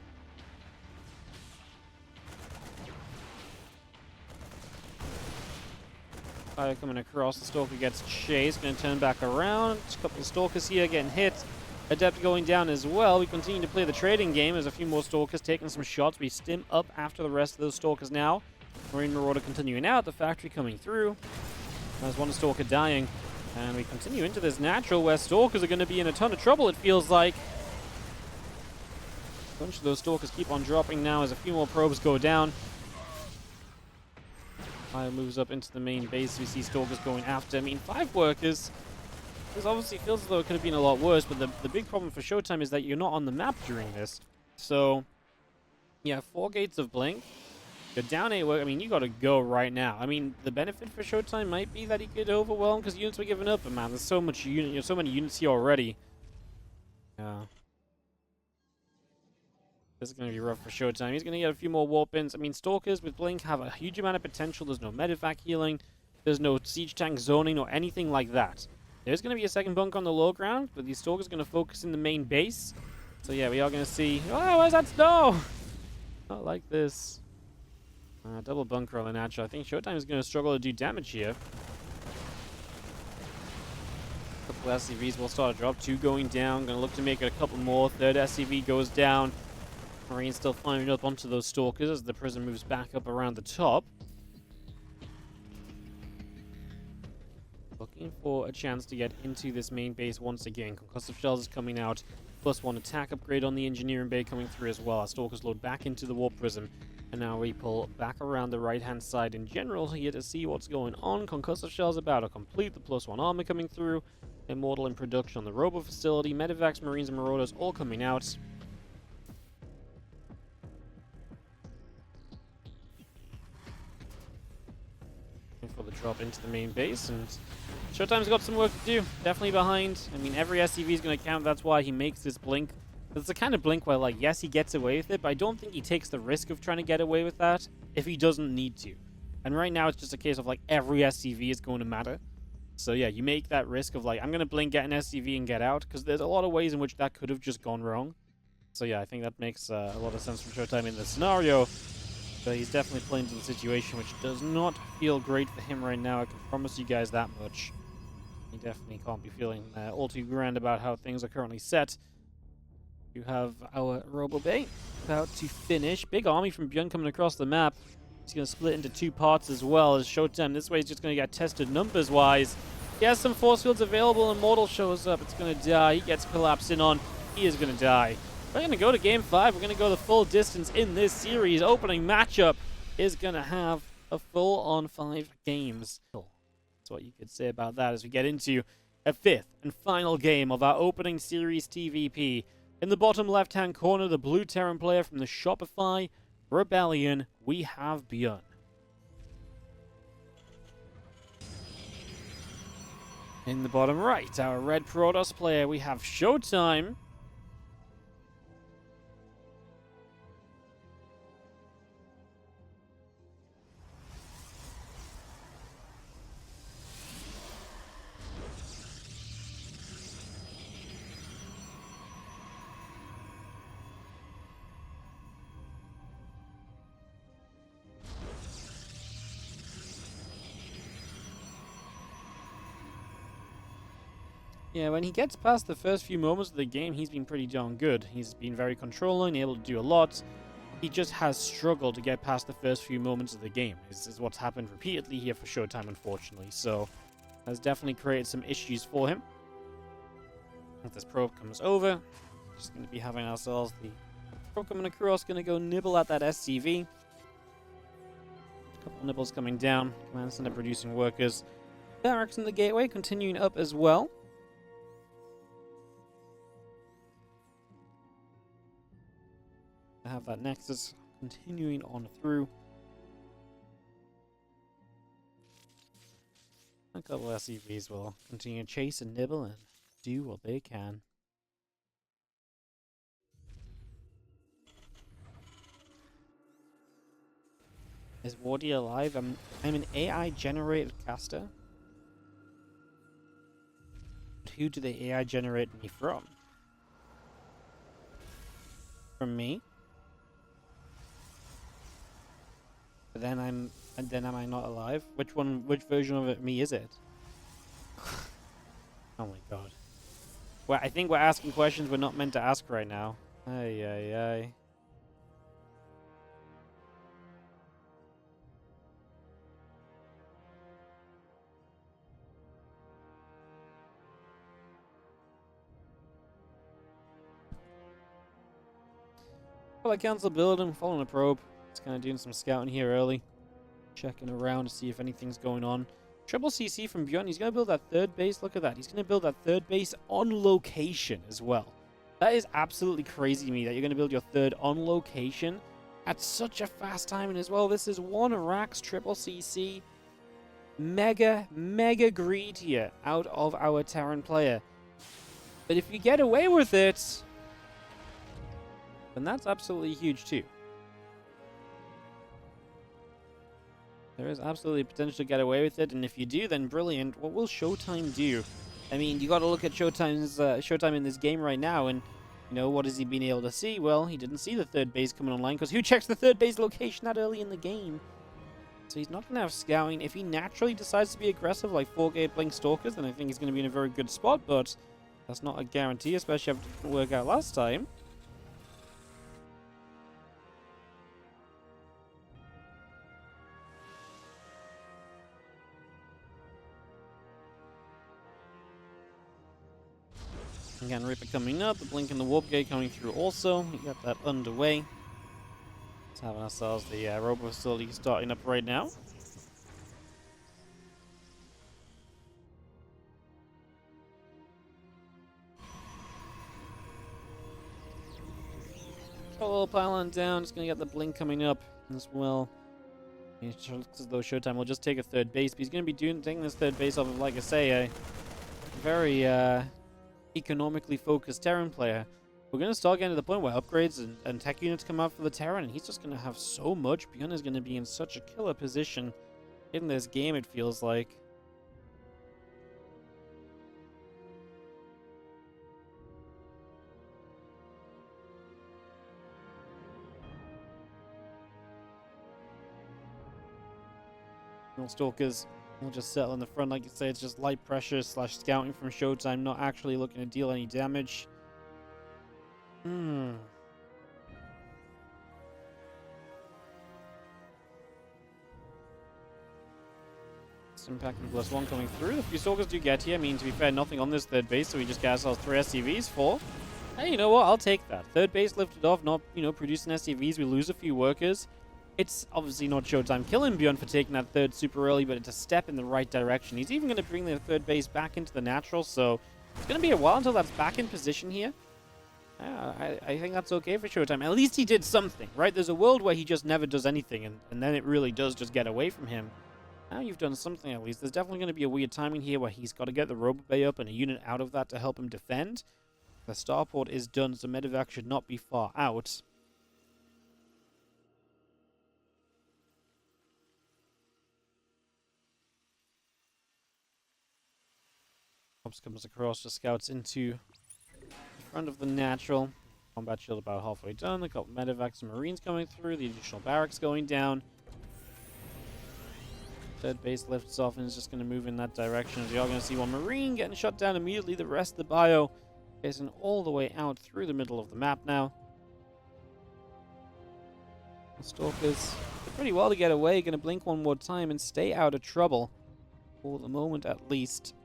Fire coming across, the Stalker gets chased, going to turn back around. A couple of Stalkers here getting hit. Adept going down as well. We continue to play the trading game as a few more Stalkers taking some shots. We stim up after the rest of those Stalkers now. Marine Marauder continuing out, the factory coming through. There's one Stalker dying. And we continue into this natural where Stalkers are going to be in a ton of trouble, it feels like. A bunch of those Stalkers keep on dropping now as a few more probes go down. Fire moves up into the main base. We see Stalkers going after. I mean, 5 workers. This obviously feels as though it could have been a lot worse, but the big problem for ShoWTimE is that you're not on the map during this. So, yeah, 4 gates of Blink. You're down 8 work. I mean, you got to go right now. I mean, the benefit for ShoWTimE might be that he could overwhelm because units were giving up, but man, there's so much so many units here already. Yeah. This is going to be rough for ShoWTimE. He's going to get a few more warp-ins. I mean, Stalkers with Blink have a huge amount of potential. There's no medevac healing. There's no siege tank zoning or anything like that. There's going to be a second bunker on the low ground, but these Stalkers are going to focus in the main base. So yeah, we are going to see... Oh, where's that snow? Not like this. Double bunker on the natural. I think ShoWTimE is going to struggle to do damage here. A couple SCVs will start a drop. 2 going down. Going to look to make it a couple more. Third SCV goes down. Marine still firing up onto those Stalkers as the Prism moves back up around the top. Looking for a chance to get into this main base once again. Concussive Shells is coming out. +1 attack upgrade on the Engineering Bay coming through as well. Our Stalkers load back into the Warp Prism. And now we pull back around the right-hand side in general here to see what's going on. Concussive Shells about to complete. The +1 armor coming through. Immortal in production on the Robo facility. Medevacs, Marines, and Marauders all coming out. For the drop into the main base, and ShoWTimE's got some work to do. Definitely behind. I mean, every SCV is going to count. That's why he makes this Blink. It's the kind of Blink where, like, yes, he gets away with it, but I don't think he takes the risk of trying to get away with that if he doesn't need to. And right now, it's just a case of, like, every SCV is going to matter. So, yeah, you make that risk of, like, I'm going to Blink, get an SCV, and get out, because there's a lot of ways in which that could have just gone wrong. So, yeah, I think that makes a lot of sense from ShoWTimE in this scenario. But he's definitely playing into the situation, which does not feel great for him right now. I can promise you guys that much. He definitely can't be feeling all too grand about how things are currently set. You have our Robo Bay about to finish. Big army from ByuN coming across the map. He's going to split into 2 parts as well as ShoWTimE. This way he's just going to get tested numbers-wise. He has some force fields available, and Mortal shows up. It's going to die. He gets collapsed in on. He is going to die. We're going to go to Game 5. We're going to go the full distance in this series. Opening matchup is going to have a full-on 5 games. That's what you could say about that as we get into a 5th and final game of our opening series TVP. In the bottom left-hand corner, the blue Terran player from the Shopify Rebellion, we have ByuN. In the bottom right, our red Protoss player, we have ShoWTimE. Yeah, when he gets past the first few moments of the game, he's been pretty darn good. He's been very controlling, able to do a lot. He just has struggled to get past the first few moments of the game. This is what's happened repeatedly here for ShoWTimE, unfortunately. So, has definitely created some issues for him. If this probe comes over, just going to be having ourselves the probe coming across, going to go nibble at that SCV. A couple nibbles coming down. Command center producing workers. Barracks in the gateway continuing up as well. I have that Nexus continuing on through. A couple SCVs will continue to chase and nibble and do what they can. Is Wardy alive? I'm an AI-generated caster. Who do they AI generate me from? From me? But then am I not alive? Which version of me is it? Oh my god. Well, I think we're asking questions we're not meant to ask right now. Ay, ay, ay. Well, I cancel build and following a probe. Just kind of doing some scouting here early. Checking around to see if anything's going on. Triple CC from ByuN. He's going to build that third base. Look at that. He's going to build that third base on location as well. That is absolutely crazy to me that you're going to build your third on location at such a fast timing as well. This is one Rax triple CC. Mega greed here out of our Terran player. But if you get away with it, then that's absolutely huge too. There is absolutely potential to get away with it, and if you do, then brilliant. What will ShoWTimE do? I mean, you got to look at ShoWTimE in this game right now, and you know what has he been able to see? Well, he didn't see the third base coming online because who checks the third base location that early in the game? So he's not going to have scouting. If he naturally decides to be aggressive, like 4-gate Blink Stalkers, then I think he's going to be in a very good spot. But that's not a guarantee, especially after it didn't work out last time. Again, Reaper coming up, the Blink and the Warp Gate coming through also. We got that underway. Let's have ourselves the Robo Facility starting up right now. Got a little pylon down, just gonna get the Blink coming up as well. It looks as though ShoWTimE will just take a third base, but he's gonna be taking this third base off of, like I say, a very economically focused Terran player. We're going to start getting to the point where upgrades and tech units come out for the Terran, and he's just going to have so much. ByuN is going to be in such a killer position in this game, it feels like. Stalkers will just settle in the front. Like you say, it's just light pressure / scouting from ShoWTimE, not actually looking to deal any damage. Impacting +1 coming through. The few Stalkers do get here. I mean, to be fair, nothing on this third base, so we just get ourselves 3 SCVs for. Hey, you know what? I'll take that. Third base lifted off, not, producing SCVs. We lose a few workers. It's obviously not ShoWTimE killing ByuN for taking that third super early, but it's a step in the right direction. He's even going to bring the third base back into the natural, so it's going to be a while until that's back in position here. I think that's okay for ShoWTimE. At least he did something, right? There's a world where he just never does anything, and then it really does just get away from him. Now you've done something at least. There's definitely going to be a weird timing here where he's got to get the Robo Bay up and a unit out of that to help him defend. The starport is done, so medevac should not be far out. Ops comes across, just scouts into the front of the natural. Combat shield about halfway done. A couple medevacs and marines coming through. The additional barracks going down. Third base lifts off and is just going to move in that direction. As you are going to see one marine getting shut down immediately. The rest of the bio facing all the way out through the middle of the map now. The Stalkers did pretty well to get away. Going to blink one more time and stay out of trouble. For the moment at least.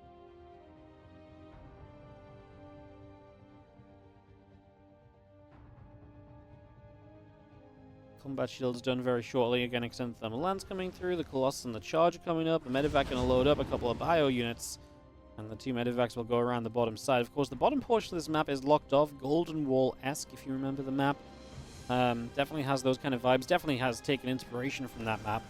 Combat shield's done very shortly. Again, extended thermal lance coming through. The Colossus and the Charger coming up. The medevac going to load up a couple of bio units. And the 2 medevacs will go around the bottom side. Of course, the bottom portion of this map is locked off. Golden Wall-esque, if you remember the map. Definitely has those kind of vibes. Definitely has taken inspiration from that map.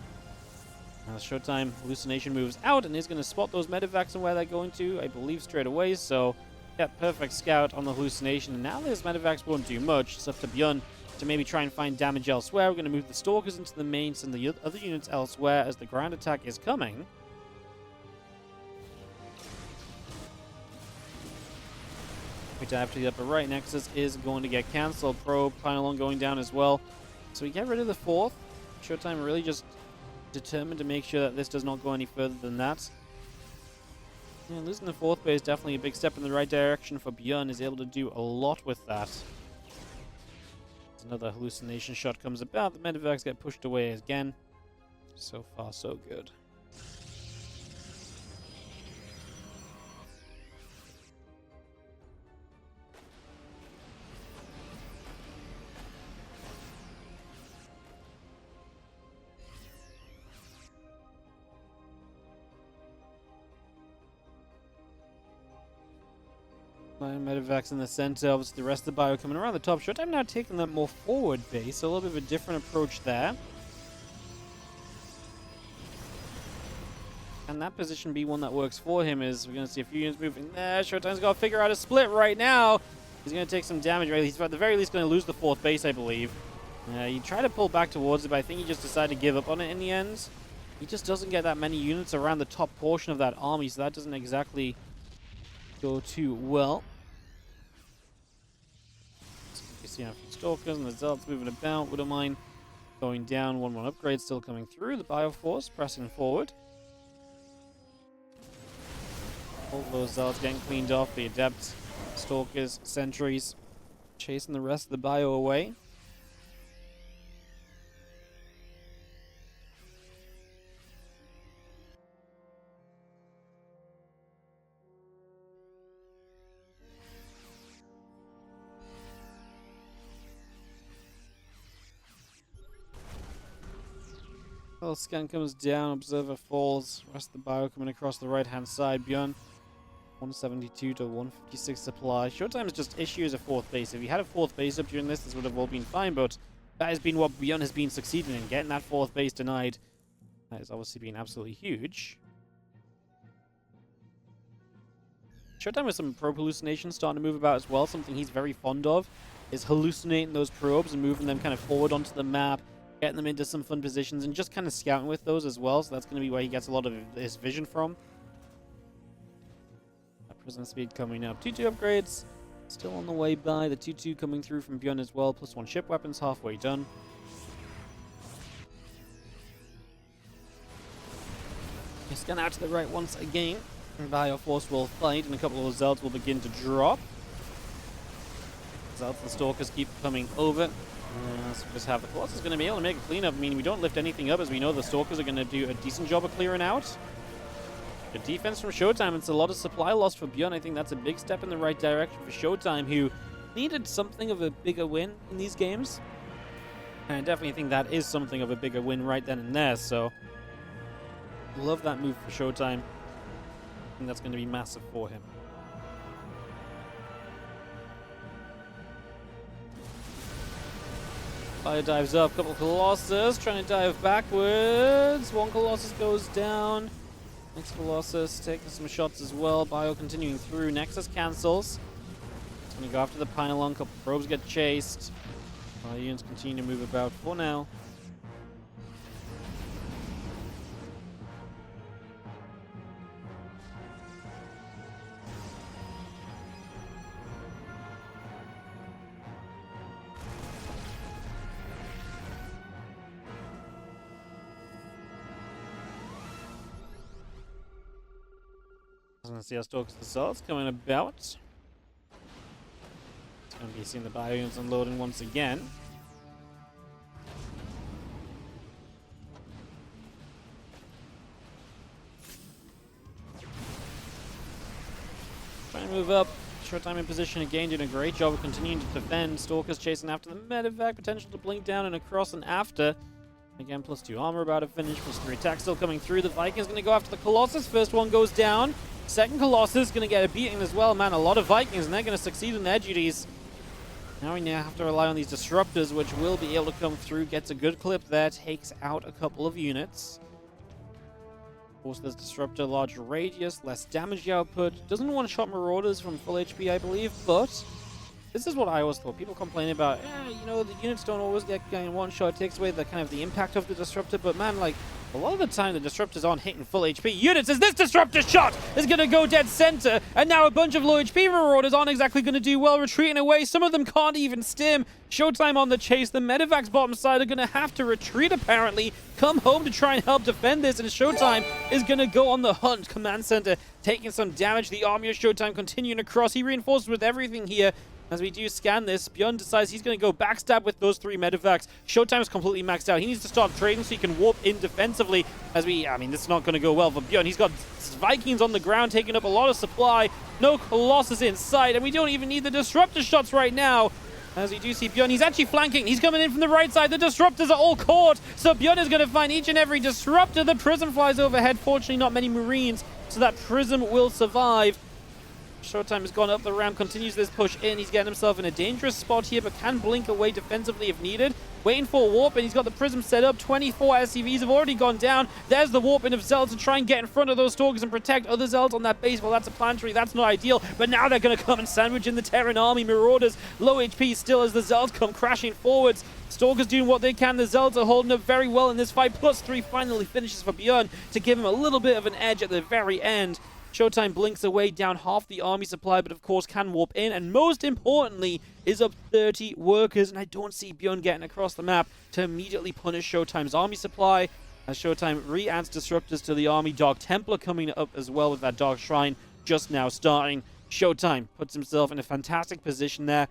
ShoWTimE hallucination moves out and is going to spot those medevacs and where they're going to, I believe, straight away. So, yeah, perfect scout on the hallucination. And now those medevacs won't do much. It's up to ByuN to maybe try and find damage elsewhere. We're going to move the stalkers into the mains and the other units elsewhere as the ground attack is coming. We dive to the upper right. Nexus is going to get cancelled. Probe, pylon going down as well. So we get rid of the fourth. ShoWTimE really just determined to make sure that this does not go any further than that. Yeah, losing the fourth base is definitely a big step in the right direction for ByuN. Is able to do a lot with that. As another hallucination shot comes about, the medevacs get pushed away again. So far, so good. Medevacs in the center, obviously the rest of the bio coming around the top. ShoWTimE now taking that more forward base, so a little bit of a different approach there. And that position be one that works for him is we're going to see a few units moving there. ShoWTimE's got to figure out a split right now. He's going to take some damage. Right? He's at the very least going to lose the fourth base, I believe. He tried to pull back towards it, but I think he just decided to give up on it in the end. He just doesn't get that many units around the top portion of that army, so that doesn't exactly go too well. You see a few stalkers and the zealots moving about. Wouldn't mind going down. 1-1 upgrade still coming through. The Bioforce pressing forward. All those zealots getting cleaned off. The adept, stalkers, sentries chasing the rest of the bio away. Well, scan comes down, observer falls, rest of the bio coming across the right-hand side. ByuN, 172 to 156 supply. ShoWTimE's just issues a fourth base. If he had a fourth base up during this would have all been fine, but that has been what ByuN has been succeeding in. Getting that fourth base denied, that has obviously been absolutely huge. ShoWTimE with some probe hallucinations starting to move about as well. Something he's very fond of is hallucinating those probes and moving them kind of forward onto the map, getting them into some fun positions, and just kind of scouting with those as well. So that's going to be where he gets a lot of his vision from. Prison speed coming up. 2-2 upgrades. Still on the way by. The 2-2 coming through from ByuN as well. +1 ship weapons halfway done. Scan out to the right once again. Bioforce will fight, and a couple of those zealots will begin to drop. Zealots and stalkers keep coming over. So we just have the Colossus going to be able to make a cleanup. I mean, we don't lift anything up, as we know the stalkers are going to do a decent job of clearing out. Good defense from ShoWTimE. It's a lot of supply loss for ByuN. I think that's a big step in the right direction for ShoWTimE, who needed something of a bigger win in these games. And I definitely think that is something of a bigger win right then and there. So, love that move for ShoWTimE. I think that's going to be massive for him. Fire dives up, couple Colossus trying to dive backwards. One Colossus goes down. Next Colossus taking some shots as well. Bio continuing through. Nexus cancels. It's going to go after the pylon. Couple probes get chased. ByuN's continue to move about for now. Let's see how Stalkers the Zealots coming about. It's going to be seeing the ByuNs unloading once again. Trying to move up. ShoWTimE in position again, doing a great job of continuing to defend. Stalkers chasing after the medevac, potential to blink down and across and after. Again, +2 armor about to finish, +3 attack still coming through. The Vikings going to go after the Colossus. First one goes down. Second Colossus going to get a beating as well. Man, a lot of Vikings, and they're going to succeed in their duties. Now we have to rely on these disruptors, which will be able to come through. Gets a good clip there, takes out a couple of units. Of course, there's Disruptor, larger radius, less damage output. Doesn't one-shot Marauders from full HP, I believe, but this is what I always thought. People complain about, you know, the units don't always get one-shot. It takes away the kind of the impact of the Disruptor, but man, like, a lot of the time the Disruptors aren't hitting full HP units as this Disruptor shot is going to go dead center, and now a bunch of low HP Marauders aren't exactly going to do well retreating away. Some of them can't even stim. ShoWTimE on the chase. The Medevac's bottom side are going to have to retreat apparently, come home to try and help defend this, and ShoWTimE is going to go on the hunt. Command center taking some damage. The army of ShoWTimE continuing across. He reinforces with everything here. As we do scan this, ByuN decides he's going to go backstab with those 3 Medevacs. ShoWTimE's completely maxed out. He needs to start trading so he can warp in defensively. I mean, this is not going to go well for ByuN. He's got Vikings on the ground taking up a lot of supply. No Colossus in sight, and we don't even need the Disruptor shots right now. As we do see ByuN, he's actually flanking. He's coming in from the right side. The Disruptors are all caught, so ByuN is going to find each and every Disruptor. The Prism flies overhead. Fortunately, not many Marines, so that Prism will survive. ShoWTimE has gone up the ramp, continues this push in. He's getting himself in a dangerous spot here, but can blink away defensively if needed. Waiting for a warp, and he's got the Prism set up. 24 SCVs have already gone down. There's the warp in of Zealots to try and get in front of those Stalkers and protect other Zealots on that base. Well, that's a planetary. That's not ideal, but now they're going to come and sandwich in the Terran army. Marauders, low HP still as the Zealots come crashing forwards. Stalkers doing what they can. The Zealots are holding up very well in this fight. +3 finally finishes for ByuN to give him a little bit of an edge at the very end. ShoWTimE blinks away, down half the army supply, but of course can warp in, and most importantly is up 30 workers, and I don't see ByuN getting across the map to immediately punish ShoWTimE's army supply. As ShoWTimE re-adds Disruptors to the army, Dark Templar coming up as well with that Dark Shrine just now starting. ShoWTimE puts himself in a fantastic position there.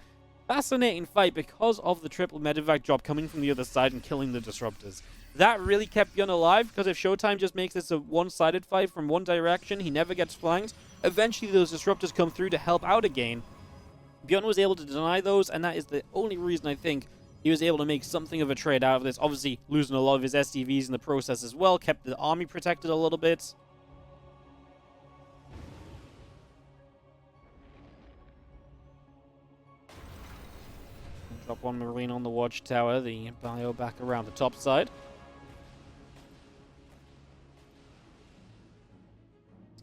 Fascinating fight because of the triple Medevac drop coming from the other side and killing the Disruptors. That really kept ByuN alive, because if ShoWTimE just makes this a one-sided fight from one direction, he never gets flanked. Eventually those Disruptors come through to help out again. ByuN was able to deny those, and that is the only reason I think he was able to make something of a trade out of this. Obviously losing a lot of his SCVs in the process as well, kept the army protected a little bit. Drop one Marine on the watchtower, the bio back around the top side.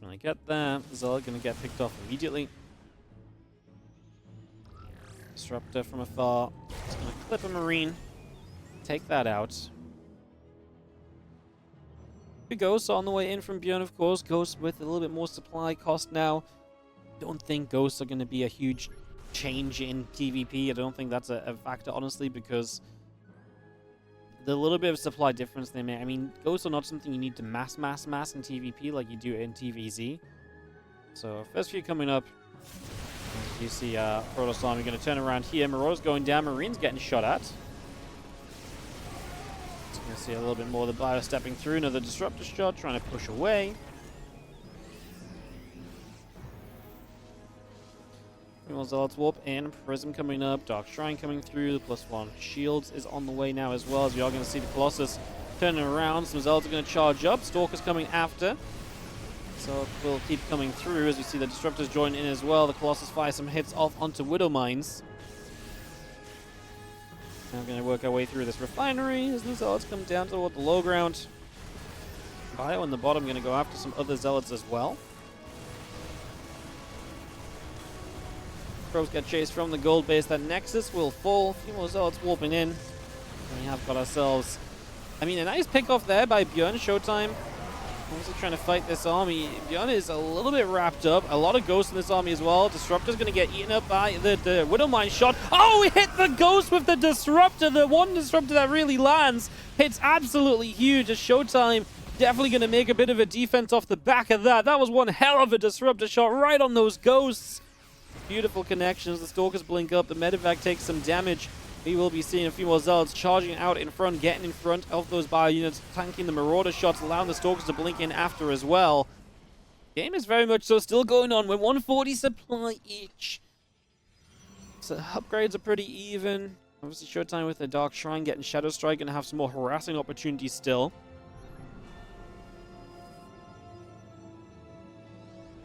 Gonna get there. Zealot gonna get picked off immediately. Disruptor from afar. Just gonna clip a Marine. Take that out. Ghosts on the way in from ByuN, of course. Ghosts with a little bit more supply cost now. Don't think Ghosts are gonna be a huge change in PvP. I don't think that's a factor, honestly, because the little bit of supply difference they make. I mean, Ghosts are not something you need to mass in TvP like you do in TvZ. So, first few coming up. You see Protoss Army going to turn around here. Marauders going down. Marines getting shot at. So going to see a little bit more of the bio stepping through. Another Disruptor shot, trying to push away. Zealots warp in. Prism coming up. Dark Shrine coming through. The +1 Shields is on the way now as well, as we are going to see the Colossus turning around. Some Zealots are going to charge up. Stalkers coming after. So we'll keep coming through as we see the Disruptors join in as well. The Colossus fire some hits off onto Widow Mines. Now we're going to work our way through this refinery as the Zealots come down toward the low ground. Bio on the bottom going to go after some other Zealots as well. Pros get chased from the gold base. That Nexus will fall. A few more Zealots warping in. And we have got ourselves, I mean, a nice pick off there by ByuN. ShoWTimE obviously trying to fight this army. ByuN is a little bit wrapped up. A lot of Ghosts in this army as well. Disruptor's going to get eaten up by the Widow Mine shot. Oh, we hit the Ghost with the Disruptor. The one Disruptor that really lands. Hits absolutely huge as ShoWTimE definitely going to make a bit of a defense off the back of that. That was one hell of a Disruptor shot right on those Ghosts. Beautiful connections. The Stalkers blink up. The Medevac takes some damage. We will be seeing a few more Zealots charging out in front, getting in front of those bio units, tanking the Marauder shots, allowing the Stalkers to blink in after as well. Game is very much so still going on. We're 140 supply each. So upgrades are pretty even. Obviously ShoWTimE with the Dark Shrine getting Shadow Strike, going to have some more harassing opportunities still.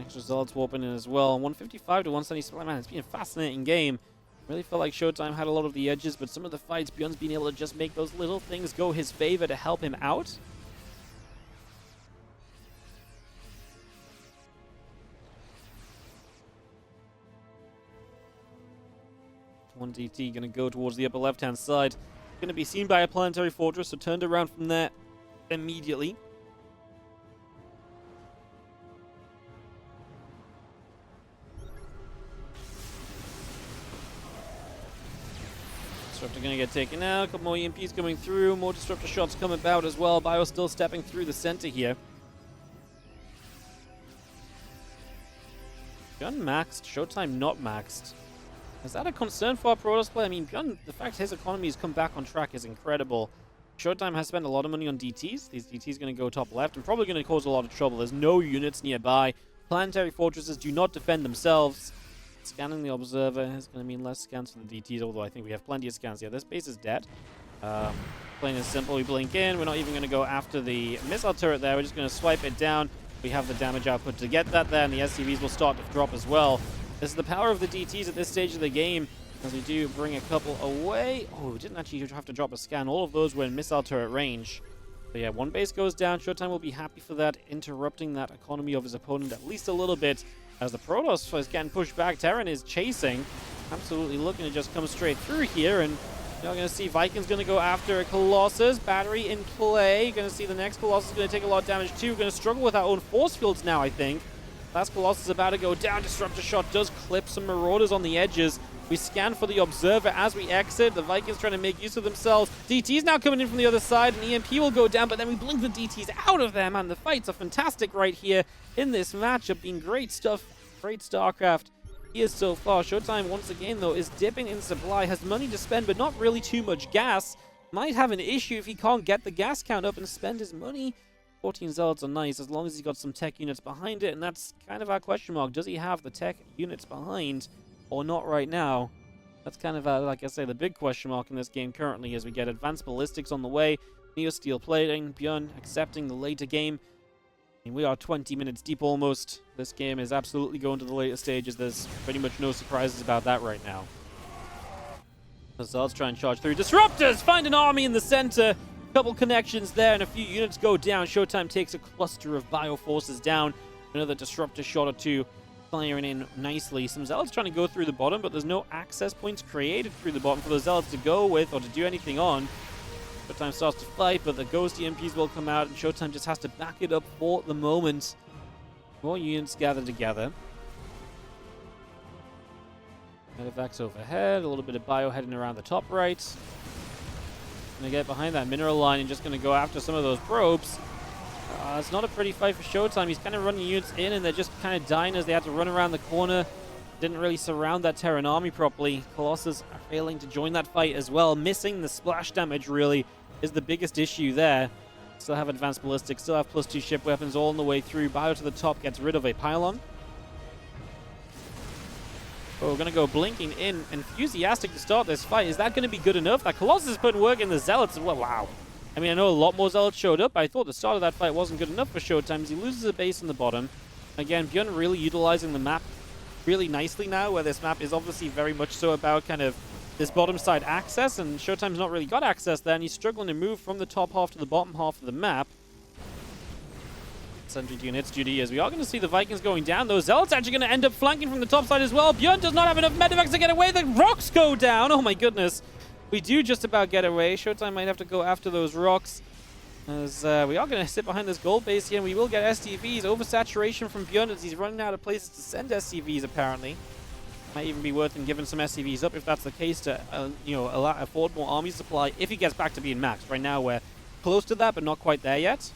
Extra Zealots warping in as well. 155 to 170 supply. Man, it's been a fascinating game. Really felt like ShoWTimE had a lot of the edges, but some of the fights, ByuN's been able to just make those little things go his favor to help him out. One DT going to go towards the upper left-hand side. Going to be seen by a planetary fortress, so turned around from there immediately. Disruptor going to get taken out. A couple more EMPs coming through. More Disruptor shots come about as well. ByuN still stepping through the center here. ByuN maxed. ShoWTimE not maxed. Is that a concern for our Protoss play? I mean, ByuN, the fact his economy has come back on track is incredible. ShoWTimE has spent a lot of money on DTs. These DTs going to go top left and probably going to cause a lot of trouble. There's no units nearby. Planetary fortresses do not defend themselves. Scanning the Observer is going to mean less scans for the DTs, although I think we have plenty of scans here. This base is dead. Plain and simple, we blink in. We're not even going to go after the missile turret there. We're just going to swipe it down. We have the damage output to get that there, and the SCVs will start to drop as well. This is the power of the DTs at this stage of the game, as we do bring a couple away. Oh, we didn't actually have to drop a scan. All of those were in missile turret range. But yeah, one base goes down. ShoWTimE will be happy for that, interrupting that economy of his opponent at least a little bit. As the Protoss is getting pushed back, Terran is chasing. Absolutely looking to just come straight through here. And you're going to see Vikings going to go after a Colossus. Battery in play. You're going to see the next Colossus is going to take a lot of damage too. We're going to struggle with our own force fields now, I think. Last Colossus is about to go down. Disruptor shot does clip some Marauders on the edges. We scan for the Observer as we exit. The Vikings trying to make use of themselves. DT's now coming in from the other side, and EMP will go down, but then we blink the DTs out of there, man. The fights are fantastic right here in this matchup. Been great stuff. Great StarCraft here so far. ShoWTimE, once again, though, is dipping in supply. Has money to spend, but not really too much gas. Might have an issue if he can't get the gas count up and spend his money. 14 Zealots are nice, as long as he's got some tech units behind it, and that's kind of our question mark. Does he have the tech units behind, or not right now? That's kind of, like I say, the big question mark in this game currently, as we get advanced ballistics on the way, Neo-Steel plating, ByuN accepting the later game. I mean, we are 20 minutes deep almost. This game is absolutely going to the later stages. There's pretty much no surprises about that right now. The Zealots try and charge through. Disruptors find an army in the center. Couple connections there, and a few units go down. ShoWTimE takes a cluster of bio forces down. Another Disruptor shot or two firing in nicely. Some Zealots trying to go through the bottom, but there's no access points created through the bottom for the Zealots to go with or to do anything on. ShoWTimE starts to fight, but the Ghost EMPs will come out, and ShoWTimE just has to back it up for the moment. More units gather together. Medevacs overhead, a little bit of bio heading around the top right. Gonna get behind that mineral line and just gonna go after some of those probes. It's not a pretty fight for ShoWTimE. He's kind of running units in, and they're just kind of dying as they had to run around the corner. Didn't really surround that Terran army properly. Colossus are failing to join that fight as well. Missing the splash damage really is the biggest issue there. Still have advanced ballistics, still have +2 ship weapons all on the way through. Bio to the top gets rid of a pylon. Oh, we're going to go blinking in. Enthusiastic to start this fight. Is that going to be good enough? That Colossus is putting work in the Zealots as well. Wow. I mean, I know a lot more Zealots showed up. I thought the start of that fight wasn't good enough for ShoWTimE. He loses a base in the bottom. Again, ByuN really utilizing the map really nicely now, where this map is obviously very much so about kind of this bottom side access, and ShoWTimE's not really got access there, and he's struggling to move from the top half to the bottom half of the map. Sentry units duty, as we are going to see the Vikings going down. Those Zealots actually going to end up flanking from the top side as well. ByuN does not have enough medevacs to get away. The rocks go down. Oh my goodness. We do just about get away. ShoWTimE might have to go after those rocks, as we are going to sit behind this gold base here, and we will get SCVs. Oversaturation from ByuN as he's running out of places to send SCVs, apparently. Might even be worth him giving some SCVs up if that's the case to, afford more army supply if he gets back to being maxed. Right now we're close to that, but not quite there yet.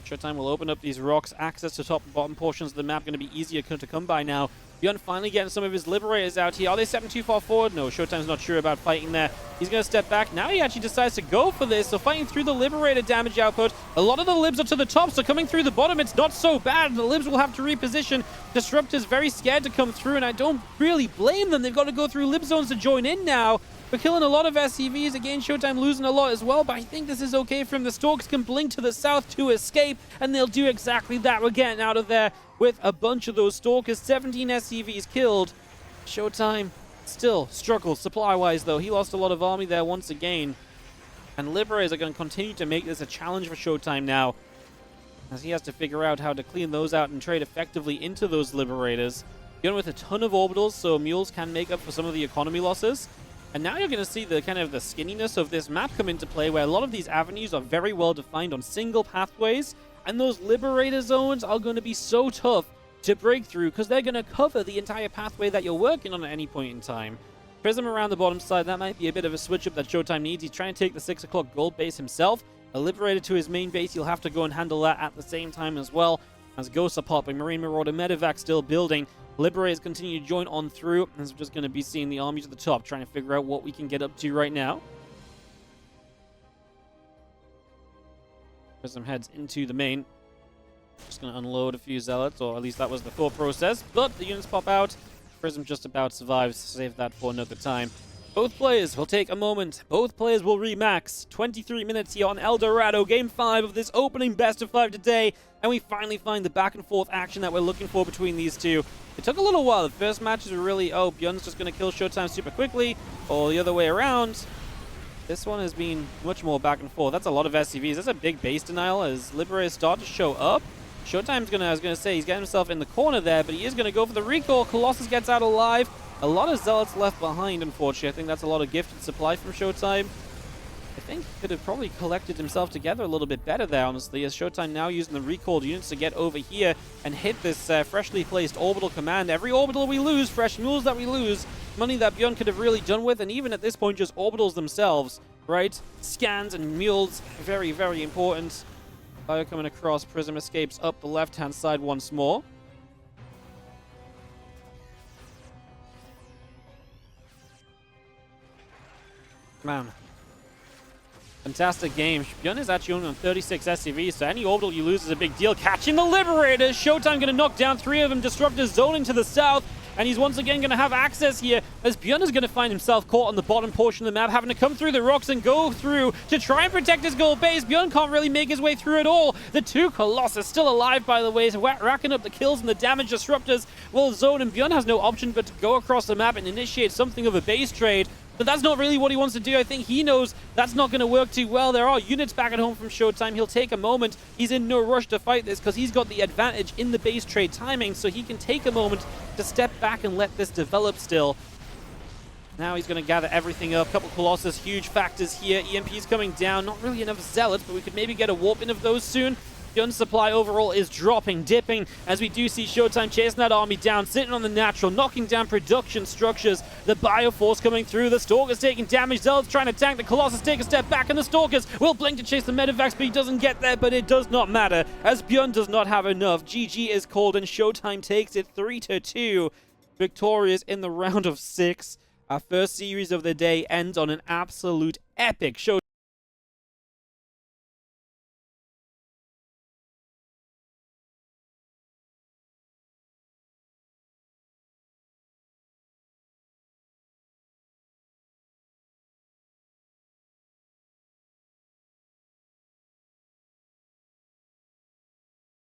ShoWTimE will open up these rocks. Access to top and bottom portions of the map going to be easier to come by now. ByuN finally getting some of his Liberators out here. Are they stepping too far forward? No, ShoWTimE's not sure about fighting there. He's going to step back. Now he actually decides to go for this. So fighting through the Liberator damage output. A lot of the Libs are to the top, so coming through the bottom, it's not so bad. The Libs will have to reposition. Disruptor's very scared to come through, and I don't really blame them. They've got to go through Lib zones to join in now. We're killing a lot of SCVs. Again, ShoWTimE losing a lot as well, but I think this is okay for him. The Stalks can blink to the south to escape, and they'll do exactly that. We're getting out of there with a bunch of those Stalkers. 17 SCVs killed. ShoWTimE still struggles supply-wise, though. He lost a lot of army there once again. And Liberators are going to continue to make this a challenge for ShoWTimE now, as he has to figure out how to clean those out and trade effectively into those Liberators. ByuN with a ton of orbitals, so mules can make up for some of the economy losses. And now you're going to see the kind of the skinniness of this map come into play, where a lot of these avenues are very well defined on single pathways, and those liberator zones are going to be so tough to break through because they're going to cover the entire pathway that you're working on at any point in time. Prism around the bottom side, that might be a bit of a switch up that ShoWTimE needs. He's trying to take the 6 o'clock gold base himself. A liberator to his main base, he'll have to go and handle that at the same time as well. As ghosts are popping, Marine Marauder, Medevac still building. Liberators continue to join on through, as we're just going to be seeing the armies at the top, trying to figure out what we can get up to right now. Prism heads into the main. Just going to unload a few zealots, or at least that was the thought process. But the units pop out. Prism just about survives. Save that for another time. Both players will take a moment. Both players will remax. 23 minutes here on El Dorado. Game 5 of this opening best of 5 today. And we finally find the back and forth action that we're looking for between these two. It took a little while. The first matches were really, oh, ByuN's just going to kill ShoWTimE super quickly, or the other way around. This one has been much more back and forth. That's a lot of SCVs. That's a big base denial as Liberators start to show up. ShoWTimE's going to, I was going to say, he's getting himself in the corner there, but he is going to go for the recall. Colossus gets out alive. A lot of zealots left behind, unfortunately. I think that's a lot of gifted supply from ShoWTimE. I think he could have probably collected himself together a little bit better there, honestly, as ShoWTimE now using the recalled units to get over here and hit this freshly placed orbital command. Every orbital we lose, fresh mules that we lose, money that ByuN could have really done with, and even at this point, just orbitals themselves, right? Scans and mules, very, very important. ByuN coming across, Prism escapes up the left-hand side once more. Man. Fantastic game. ByuN is actually only on 36 SCVs, so any orbital you lose is a big deal. Catching the Liberators. ShoWTimE going to knock down 3 of them. Disruptors zoning to the south, and he's once again going to have access here, as ByuN is going to find himself caught on the bottom portion of the map, having to come through the rocks and go through to try and protect his gold base. ByuN can't really make his way through at all. The 2 Colossus still alive, by the way, so racking up the kills and the damage. Disruptors will zone, and ByuN has no option but to go across the map and initiate something of a base trade. But that's not really what he wants to do. I think he knows that's not going to work too well. There are units back at home from ShoWTimE. He'll take a moment. He's in no rush to fight this because he's got the advantage in the base trade timing, so he can take a moment to step back and let this develop still. Now he's going to gather everything up. Couple Colossus, huge factors here. EMP's coming down. Not really enough zealots, but we could maybe get a warp in of those soon. ByuN's supply overall is dropping, dipping, as we do see ShoWTimE chasing that army down, sitting on the natural, knocking down production structures. The Bioforce coming through, the Stalkers taking damage, Zealots trying to tank, the Colossus take a step back, and the Stalkers will blink to chase the Medevacs, but he doesn't get there, but it does not matter, as ByuN does not have enough. GG is called, and ShoWTimE takes it 3-2. Victorious in the round of 6. Our first series of the day ends on an absolute epic show.